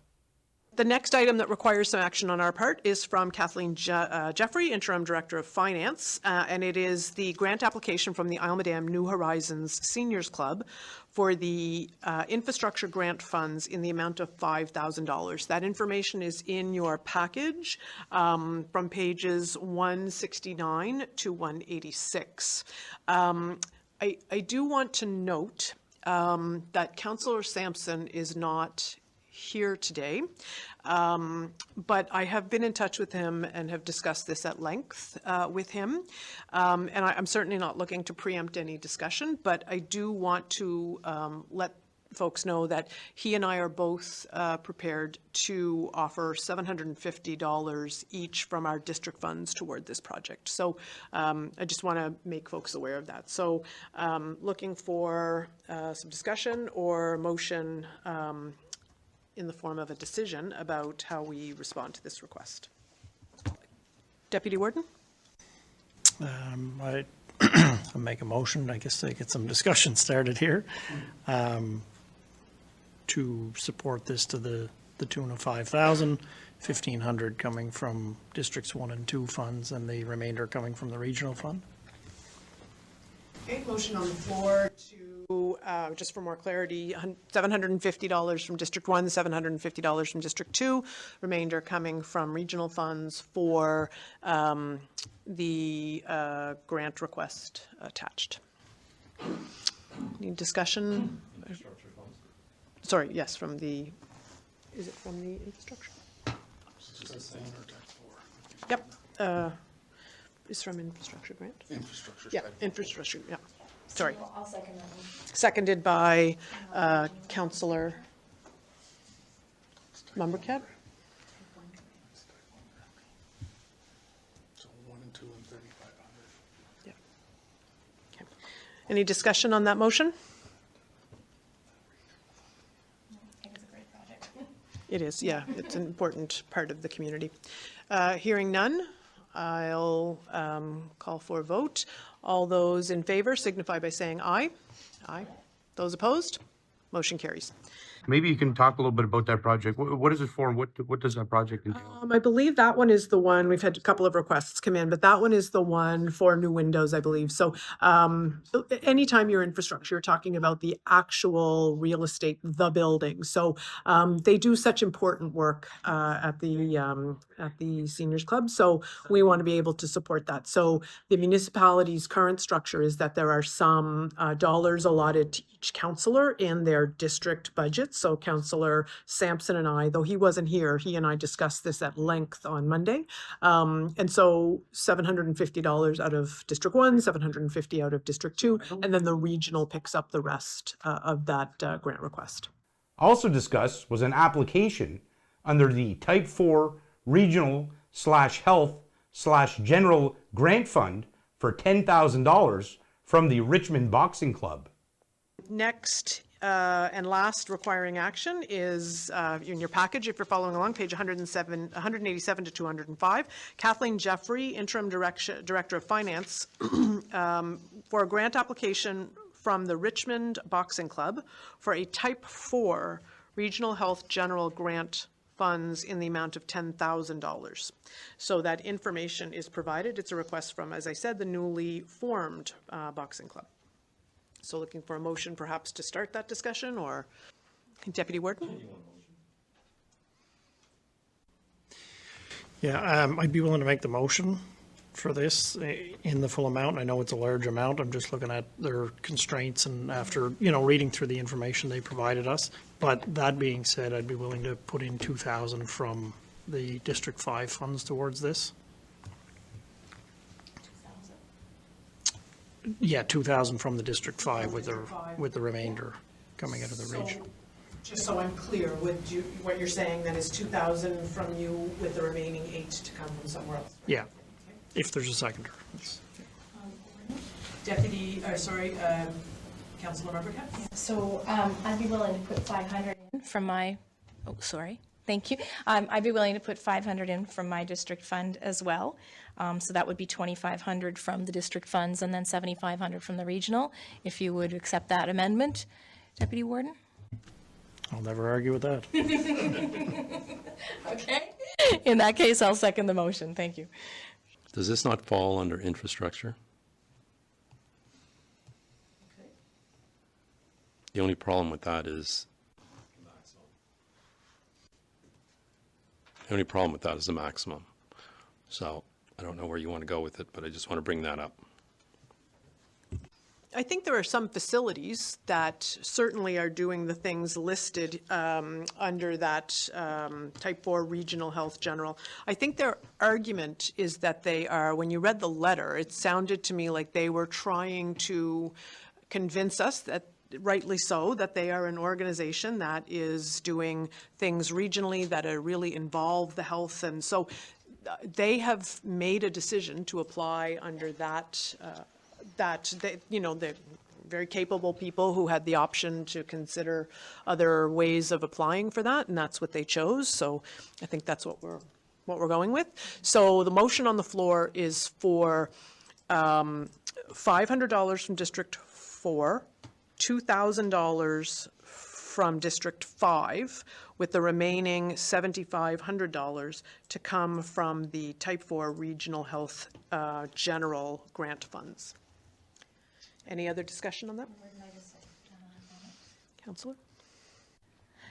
The next item that requires some action on our part is from Kathleen Jeffrey, Interim Director of Finance, and it is the grant application from the Almadam New Horizons Seniors Club for the infrastructure grant funds in the amount of $5,000. That information is in your package from pages 169 to 186. I do want to note that Councillor Sampson is not here today, but I have been in touch with him and have discussed this at length with him, and I'm certainly not looking to preempt any discussion, but I do want to let folks know that he and I are both prepared to offer $750 each from our district funds toward this project. So I just want to make folks aware of that. So looking for some discussion or motion in the form of a decision about how we respond to this request. Deputy Warden? I make a motion, I guess, to get some discussion started here, to support this to the tune of $5,000, $1,500 coming from Districts 1 and 2 funds, and the remainder coming from the regional fund. Okay, motion on the floor to, just for more clarity, $750 from District 1, $750 from District 2, remainder coming from regional funds for the grant request attached. Any discussion? Sorry, yes, from the, is it from the infrastructure? Yep, it's from infrastructure grant? Infrastructure. Yeah, infrastructure, yeah, sorry. I'll second that one. Seconded by Councillor Lumbercat. So 1 and 2 and 3,500. Yeah. Okay. Any discussion on that motion? I think it's a great project. It is, yeah, it's an important part of the community. Hearing none, I'll call for a vote. All those in favor signify by saying aye. Aye. Those opposed? Motion carries. Maybe you can talk a little bit about that project. What is it for, and what does that project entail? I believe that one is the one, we've had a couple of requests come in, but that one is the one for new windows, I believe. So anytime you're infrastructure, you're talking about the actual real estate, the building. So they do such important work at the Seniors Club. So we want to be able to support that. So the municipality's current structure is that there are some dollars allotted to each councillor in their district budget. So Councillor Sampson and I, though he wasn't here, he and I discussed this at length on Monday. And so $750 out of District 1, $750 out of District 2, and then the regional picks up the rest of that grant request. Also discussed was an application under the Type 4 Regional/Health/General Grant Fund for $10,000 from the Richmond Boxing Club. Next and last requiring action is in your package, if you're following along, page 187 to 205. Kathleen Jeffrey, Interim Director of Finance, for a grant application from the Richmond Boxing Club for a Type 4 Regional Health General Grant funds in the amount of $10,000. So that information is provided. It's a request from, as I said, the newly formed Boxing Club. So looking for a motion perhaps to start that discussion, or Deputy Warden? Yeah, I'd be willing to make the motion for this in the full amount. I know it's a large amount. I'm just looking at their constraints and after, reading through the information they provided us. But that being said, I'd be willing to put in 2,000 from the District 5 funds towards this. Yeah, 2,000 from the District 5 with the remainder coming out of the region. Just so I'm clear, what you're saying then is 2,000 from you with the remaining 8 to come from somewhere else? Yeah, if there's a seconder. Councilor Member Capp? So I'd be willing to put 500 in from my, thank you. I'd be willing to put 500 in from my district fund as well. So that would be 2,500 from the district funds and then 7,500 from the regional, if you would accept that amendment, Deputy Warden. I'll never argue with that. Okay. In that case, I'll second the motion. Thank you. Does this not fall under infrastructure? The only problem with that is the maximum. So I don't know where you want to go with it, but I just want to bring that up. I think there are some facilities that certainly are doing the things listed under that Type 4 Regional Health General. I think their argument is that they are, when you read the letter, it sounded to me like they were trying to convince us that, rightly so, that they are an organization that is doing things regionally that are really involve the health. And so they have made a decision to apply under that, they're very capable people who had the option to consider other ways of applying for that, and that's what they chose. So I think that's what we're going with. So the motion on the floor is for $500 from District 4, $2,000 from District 5, with the remaining $7,500 to come from the Type 4 Regional Health General Grant Funds. Any other discussion on that? Councillor?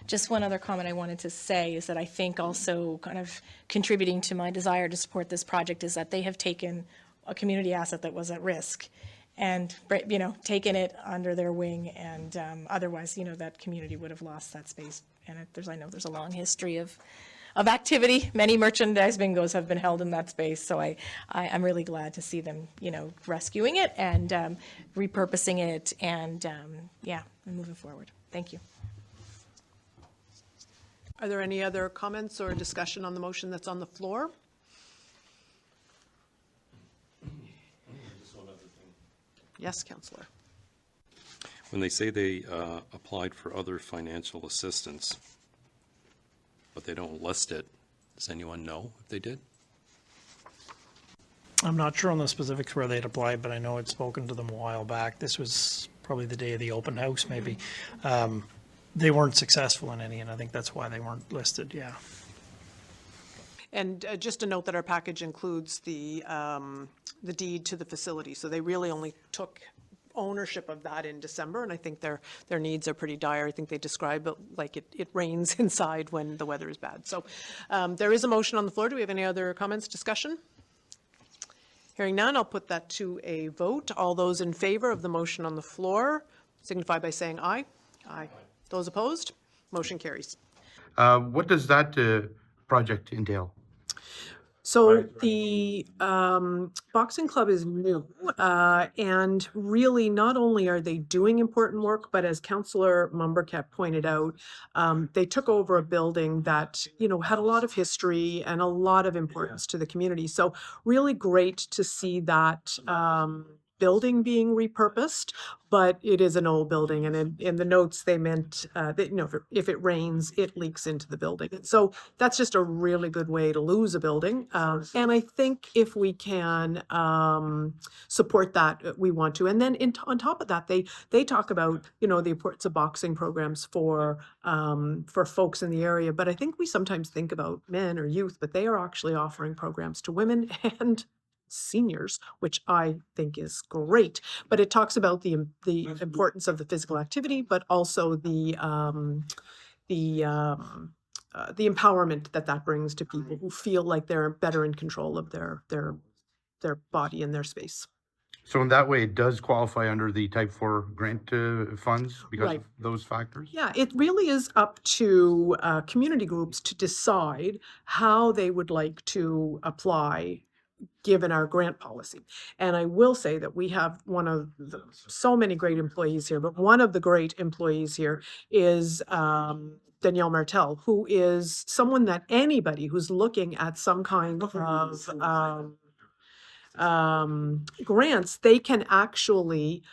Just one other comment I wanted to say is that I think also kind of contributing to my desire to support this project is that they have taken a community asset that was at risk and, taken it under their wing, and otherwise, that community would have lost that space. And I know there's a long history of activity. Many merchandise bingos have been held in that space, so I'm really glad to see them, rescuing it and repurposing it and moving forward. Thank you. Are there any other comments or discussion on the motion that's on the floor? Yes, Councillor. When they say they applied for other financial assistance, but they don't list it, does anyone know if they did? I'm not sure on the specifics where they'd applied, but I know I'd spoken to them a while back. This was probably the day of the open house, maybe. They weren't successful in any, and I think that's why they weren't listed, yeah. And just to note that our package includes the deed to the facility, so they really only took ownership of that in December, and I think their needs are pretty dire. I think they describe it like it rains inside when the weather is bad. So there is a motion on the floor. Do we have any other comments, discussion? Hearing none, I'll put that to a vote. All those in favor of the motion on the floor signify by saying aye. Aye. Those opposed? Motion carries. What does that project entail? So the boxing club is new, and really not only are they doing important work, but as Councillor Mumbercat pointed out, they took over a building that had a lot of history and a lot of importance to the community. So really great to see that building being repurposed, but it is an old building, and in the notes, they meant, that, you know, if it rains, it leaks into the building. And so that's just a really good way to lose a building. And I think if we can, support that, we want to. And then on top of that, they talk about, you know, the importance of boxing programs for folks in the area. But I think we sometimes think about men or youth, but they are actually offering programs to women and seniors, which I think is great. But it talks about the importance of the physical activity, but also the empowerment that brings to people who feel like they're better in control of their body and their space. So in that way, it does qualify under the type 4 grant funds because Right. of those factors? Yeah, it really is up to community groups to decide how they would like to apply given our grant policy. And I will say that we have so many great employees here, but one of the great employees here is Danielle Martel, who is someone that anybody who's looking at some kind of grants, they can actually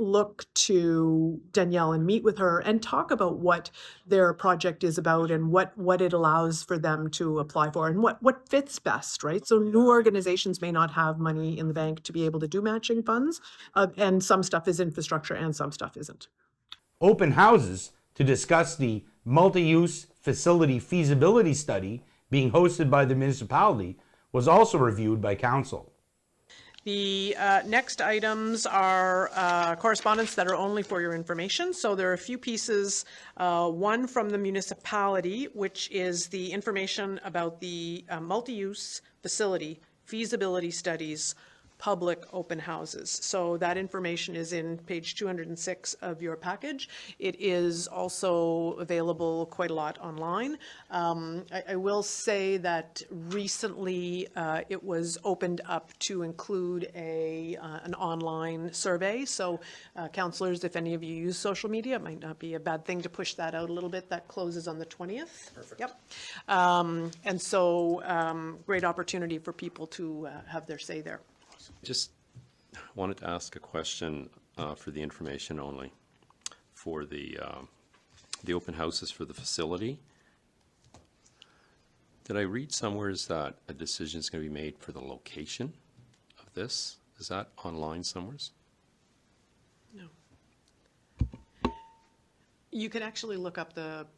look to Danielle and meet with her and talk about what their project is about and what it allows for them to apply for and what fits best, right? So new organizations may not have money in the bank to be able to do matching funds, and some stuff is infrastructure and some stuff isn't. Open houses to discuss the multi-use facility feasibility study being hosted by the municipality was also reviewed by council. The next items are correspondence that are only for your information. So there are a few pieces, one from the municipality, which is the information about the multi-use facility feasibility studies, public open houses. So that information is in page 206 of your package. It is also available quite a lot online. I will say that recently it was opened up to include an online survey. So councillors, if any of you use social media, it might not be a bad thing to push that out a little bit. That closes on the 20th. Perfect. Yep. And so great opportunity for people to have their say there. Just wanted to ask a question for the information only. For the open houses for the facility, did I read somewhere that a decision is going to be made for the location of this? Is that online somewhere? No. You can actually look up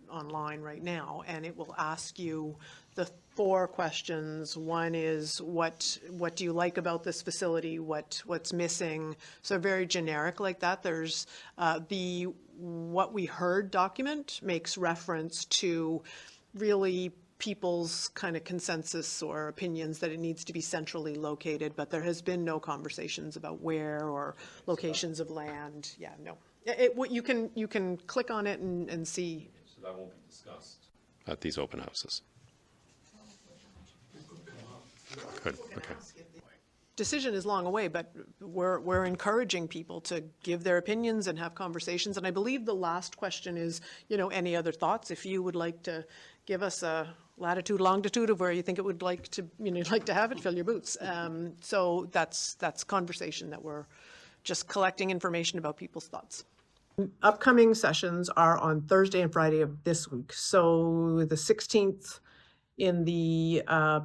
online right now, and it will ask you the 4 questions. One is what do you like about this facility? What's missing? So very generic like that. There's the what we heard document makes reference to really people's kind of consensus or opinions that it needs to be centrally located, but there has been no conversations about where or locations of land. Yeah, no. You can click on it and see. So that won't be discussed at these open houses. Good. Okay. Decision is long away, but we're encouraging people to give their opinions and have conversations. And I believe the last question is, any other thoughts? If you would like to give us a latitude, longitude of where you think it would like to, you'd like to have it, fill your boots. So that's conversation that we're just collecting information about people's thoughts. Upcoming sessions are on Thursday and Friday of this week. So the 16th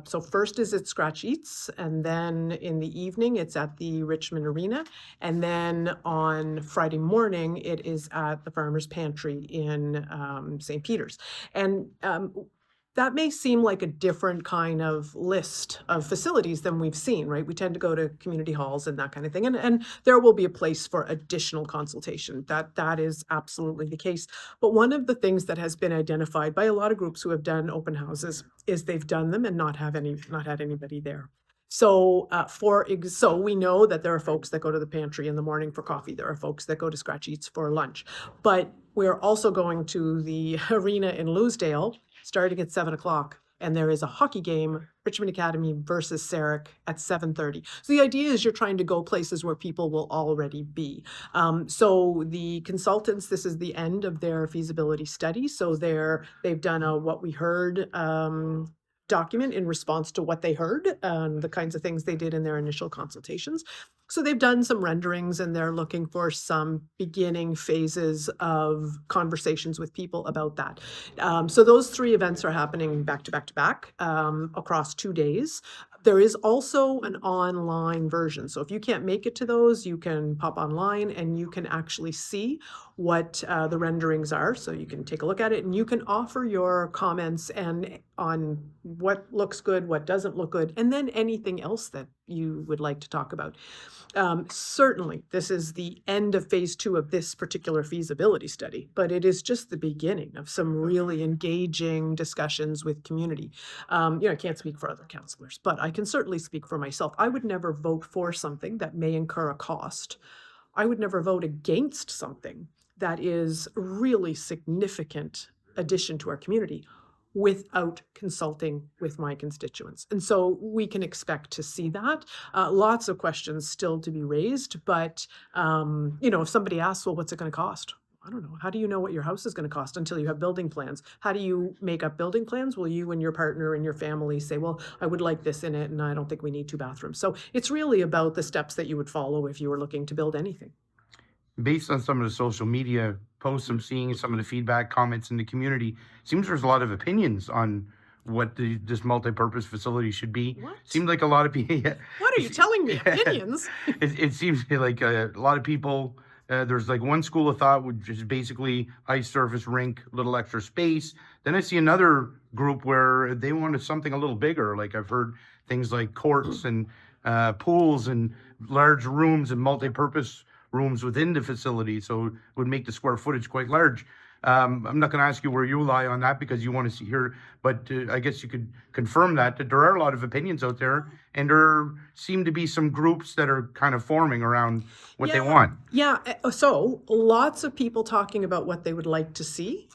so first is at Scratch Eats, and then in the evening it's at the Richmond Arena, and then on Friday morning it is at the Farmers Pantry in St. Peter's. And that may seem like a different kind of list of facilities than we've seen, right? We tend to go to community halls and that kind of thing. And there will be a place for additional consultation. That is absolutely the case. But one of the things that has been identified by a lot of groups who have done open houses is they've done them and not had anybody there. So so we know that there are folks that go to the pantry in the morning for coffee. There are folks that go to Scratch Eats for lunch. But we're also going to the arena in Louisdale starting at 7:00, and there is a hockey game, Richmond Academy versus Sarek at 7:30. So the idea is you're trying to go places where people will already be. So the consultants, this is the end of their feasibility study. So they've done a what we heard document in response to what they heard, the kinds of things they did in their initial consultations. So they've done some renderings and they're looking for some beginning phases of conversations with people about that. So those 3 events are happening back to back to back across 2 days. There is also an online version. So if you can't make it to those, you can pop online and you can actually see what the renderings are. So you can take a look at it and you can offer your comments and on what looks good, what doesn't look good, and then anything else that you would like to talk about. Certainly, this is the end of phase 2 of this particular feasibility study, but it is just the beginning of some really engaging discussions with community. I can't speak for other councillors, but I can certainly speak for myself. I would never vote for something that may incur a cost. I would never vote against something that is really significant addition to our community without consulting with my constituents. And so we can expect to see that. Lots of questions still to be raised, but if somebody asks, well, what's it going to cost? I don't know. How do you know what your house is going to cost until you have building plans? How do you make up building plans? Well, you and your partner and your family say, well, I would like this in it, and I don't think we need 2 bathrooms. So it's really about the steps that you would follow if you were looking to build anything. Based on some of the social media posts I'm seeing, some of the feedback comments in the community, seems there's a lot of opinions on what this multi-purpose facility should be. What? Seems like a lot of people. What are you telling me? Opinions? It seems like a lot of people. There's like one school of thought, which is basically ice surface rink, little extra space. Then I see another group where they wanted something a little bigger. Like I've heard things like courts and pools and large rooms and multi-purpose rooms within the facility, so it would make the square footage quite large. I'm not going to ask you where you lie on that because you want to see here, but I guess you could confirm that there are a lot of opinions out there, and there seem to be some groups that are kind of forming around what they want. Yeah, so lots of people talking about what they would like to see,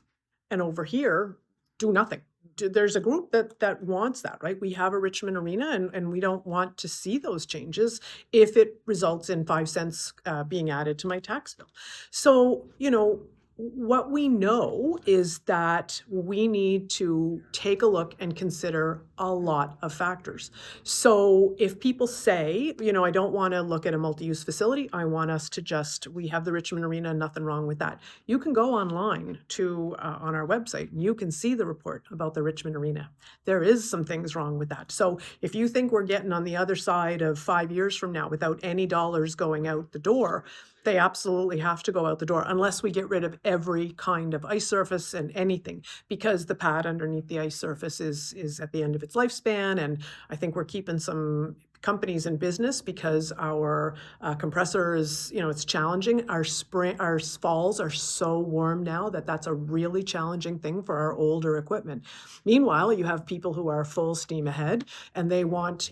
and over here, do nothing. There's a group that wants that, right? We have a Richmond Arena and we don't want to see those changes if it results in 5 cents being added to my tax bill. So, what we know is that we need to take a look and consider a lot of factors. So if people say, I don't want to look at a multi-use facility, I want us to we have the Richmond Arena, nothing wrong with that. You can go online to on our website and you can see the report about the Richmond Arena. There is some things wrong with that. So if you think we're getting on the other side of 5 years from now without any dollars going out the door, they absolutely have to go out the door unless we get rid of every kind of ice surface and anything, because the pad underneath the ice surface is at the end of its lifespan. And I think we're keeping some companies in business because our compressor is, it's challenging. Our falls are so warm now that's a really challenging thing for our older equipment. Meanwhile, you have people who are full steam ahead and they want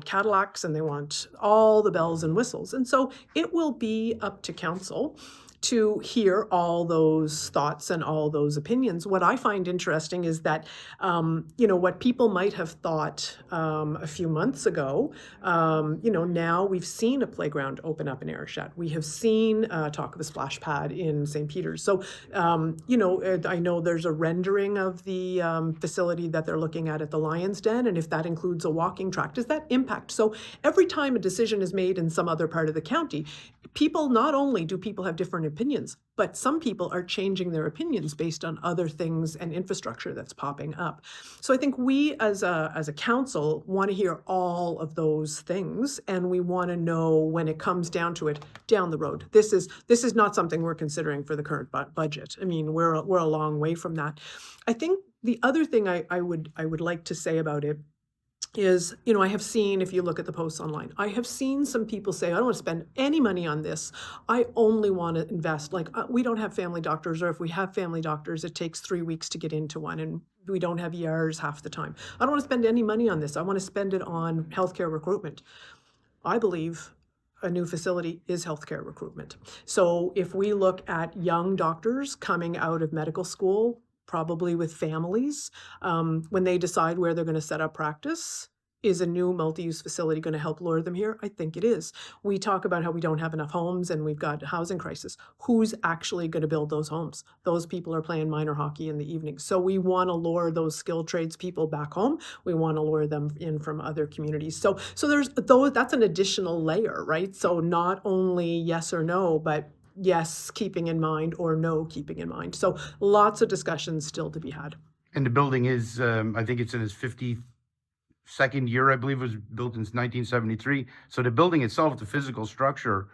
Cadillacs and they want all the bells and whistles. And so it will be up to council to hear all those thoughts and all those opinions. What I find interesting is that, what people might have thought a few months ago, now we've seen a playground open up in Ayrshire. We have seen talk of a splash pad in St. Peter's. So, I know there's a rendering of the facility that they're looking at the Lion's Den, and if that includes a walking track, does that impact? So every time a decision is made in some other part of the county, not only do people have different opinions, but some people are changing their opinions based on other things and infrastructure that's popping up. So I think we as a council want to hear all of those things, and we want to know when it comes down to it down the road. This is not something we're considering for the current budget. I mean, we're a long way from that. I think the other thing I would like to say about it is, I have seen, if you look at the posts online, I have seen some people say, I don't want to spend any money on this. I only want to invest. Like, we don't have family doctors, or if we have family doctors, it takes 3 weeks to get into one, and we don't have ERs half the time. I don't want to spend any money on this. I want to spend it on healthcare recruitment. I believe a new facility is healthcare recruitment. So if we look at young doctors coming out of medical school, probably with families, when they decide where they're going to set up practice, Is a new multi-use facility going to help lure them here? I think it is. We talk about how we don't have enough homes and we've got a housing crisis. Who's actually going to build those homes? Those people are playing minor hockey in the evenings. So we want to lure those skilled trades people back home. We want to lure them in from other communities. So there's that's an additional layer, right? So not only yes or no, but yes, keeping in mind, or no, keeping in mind. So lots of discussions still to be had. And the building is, I think it's in its 52nd year, I believe it was built in 1973. So the building itself, the physical structure,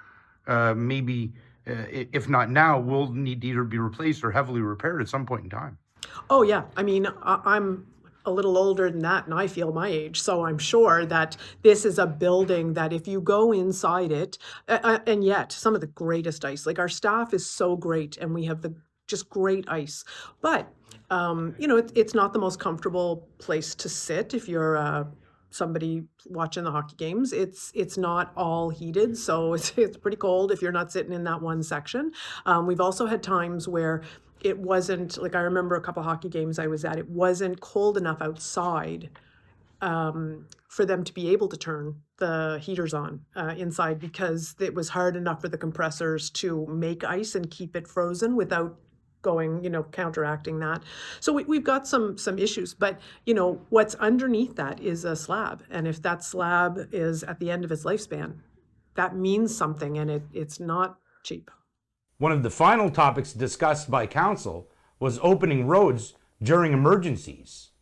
maybe, if not now, will need to either be replaced or heavily repaired at some point in time. Oh, yeah. I mean, I'm a little older than that and I feel my age. So I'm sure that this is a building that if you go inside it, and yet some of the greatest ice, like our staff is so great and we have just great ice. But it's not the most comfortable place to sit if you're somebody watching the hockey games. It's not all heated, so it's pretty cold if you're not sitting in that one section. We've also had times where it wasn't, like I remember a couple hockey games I was at, it wasn't cold enough outside for them to be able to turn the heaters on inside, because it was hard enough for the compressors to make ice and keep it frozen without counteracting that. So we've got some issues, but what's underneath that is a slab. And if that slab is at the end of its lifespan, that means something, and it's not cheap. One of the final topics discussed by council was opening roads during emergencies.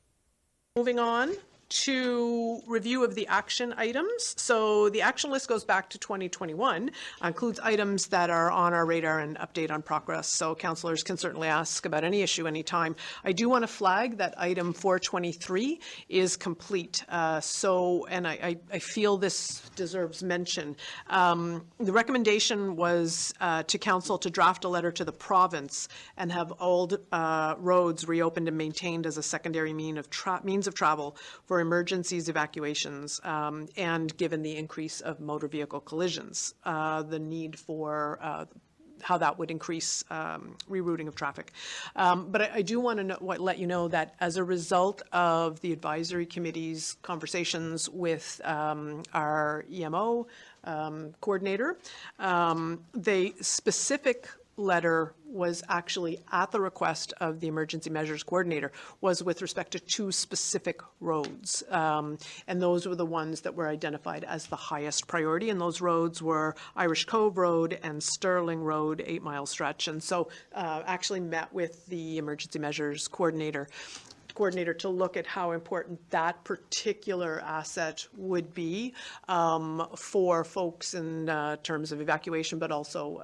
Moving on to review of the action items. So the action list goes back to 2021, includes items that are on our radar and update on progress. So councillors can certainly ask about any issue anytime. I do want to flag that item 423 is complete. And I feel this deserves mention. The recommendation was to council to draft a letter to the province and have old roads reopened and maintained as a secondary means of travel for emergencies, evacuations, and given the increase of motor vehicle collisions, the need for how that would increase rerouting of traffic. But I do want to let you know that as a result of the advisory committee's conversations with our EMO coordinator, the specific letter was actually at the request of the emergency measures coordinator, was with respect to two specific roads. And those were the ones that were identified as the highest priority. And those roads were Irish Cove Road and Sterling Road, 8-mile stretch. And so actually met with the emergency measures coordinator to look at how important that particular asset would be for folks in terms of evacuation, but also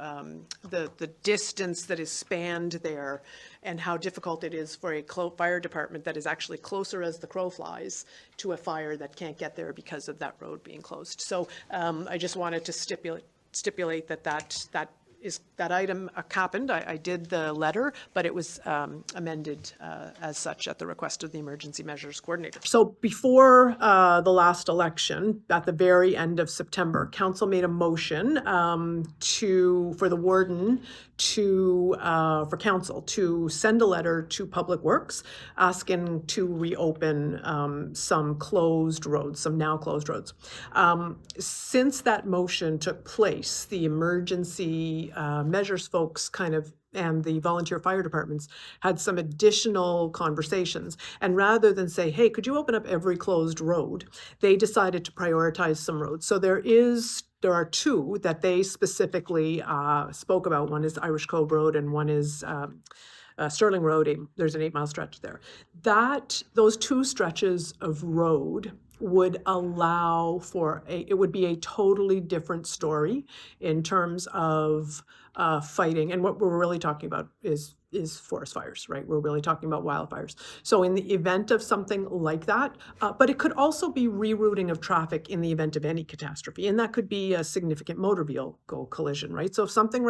the distance that is spanned there and how difficult it is for a fire department that is actually closer as the crow flies to a fire that can't get there because of that road being closed. So I just wanted to stipulate that item happened. I did the letter, but it was amended as such at the request of the emergency measures coordinator. So before the last election, at the very end of September, council made a motion for the warden for council to send a letter to Public Works asking to reopen some closed roads, some now closed roads. Since that motion took place, the emergency measures folks and the volunteer fire departments had some additional conversations. And rather than say, hey, could you open up every closed road, they decided to prioritize some roads. So there are two that they specifically spoke about. One is Irish Cove Road and one is Sterling Road. There's an 8-mile stretch there. Those two stretches of road would allow it would be a totally different story in terms of fighting. And what we're really talking about is forest fires, right? We're really talking about wildfires. So in the event of something like that, but it could also be rerouting of traffic in the event of any catastrophe. And that could be a significant motor vehicle collision, right? So if something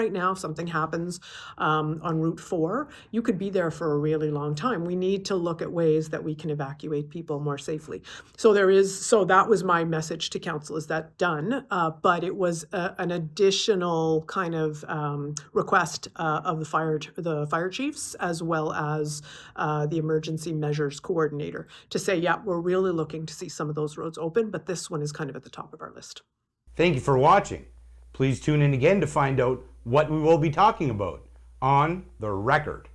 happens on Route 4, you could be there for a really long time. We need to look at ways that we can evacuate people more safely. So that was my message to council, is that done? But it was an additional kind of request of the fire chiefs as well as the emergency measures coordinator to say, yeah, we're really looking to see some of those roads open, but this one is kind of at the top of our list. Thank you for watching. Please tune in again to find out what we will be talking about on The Record.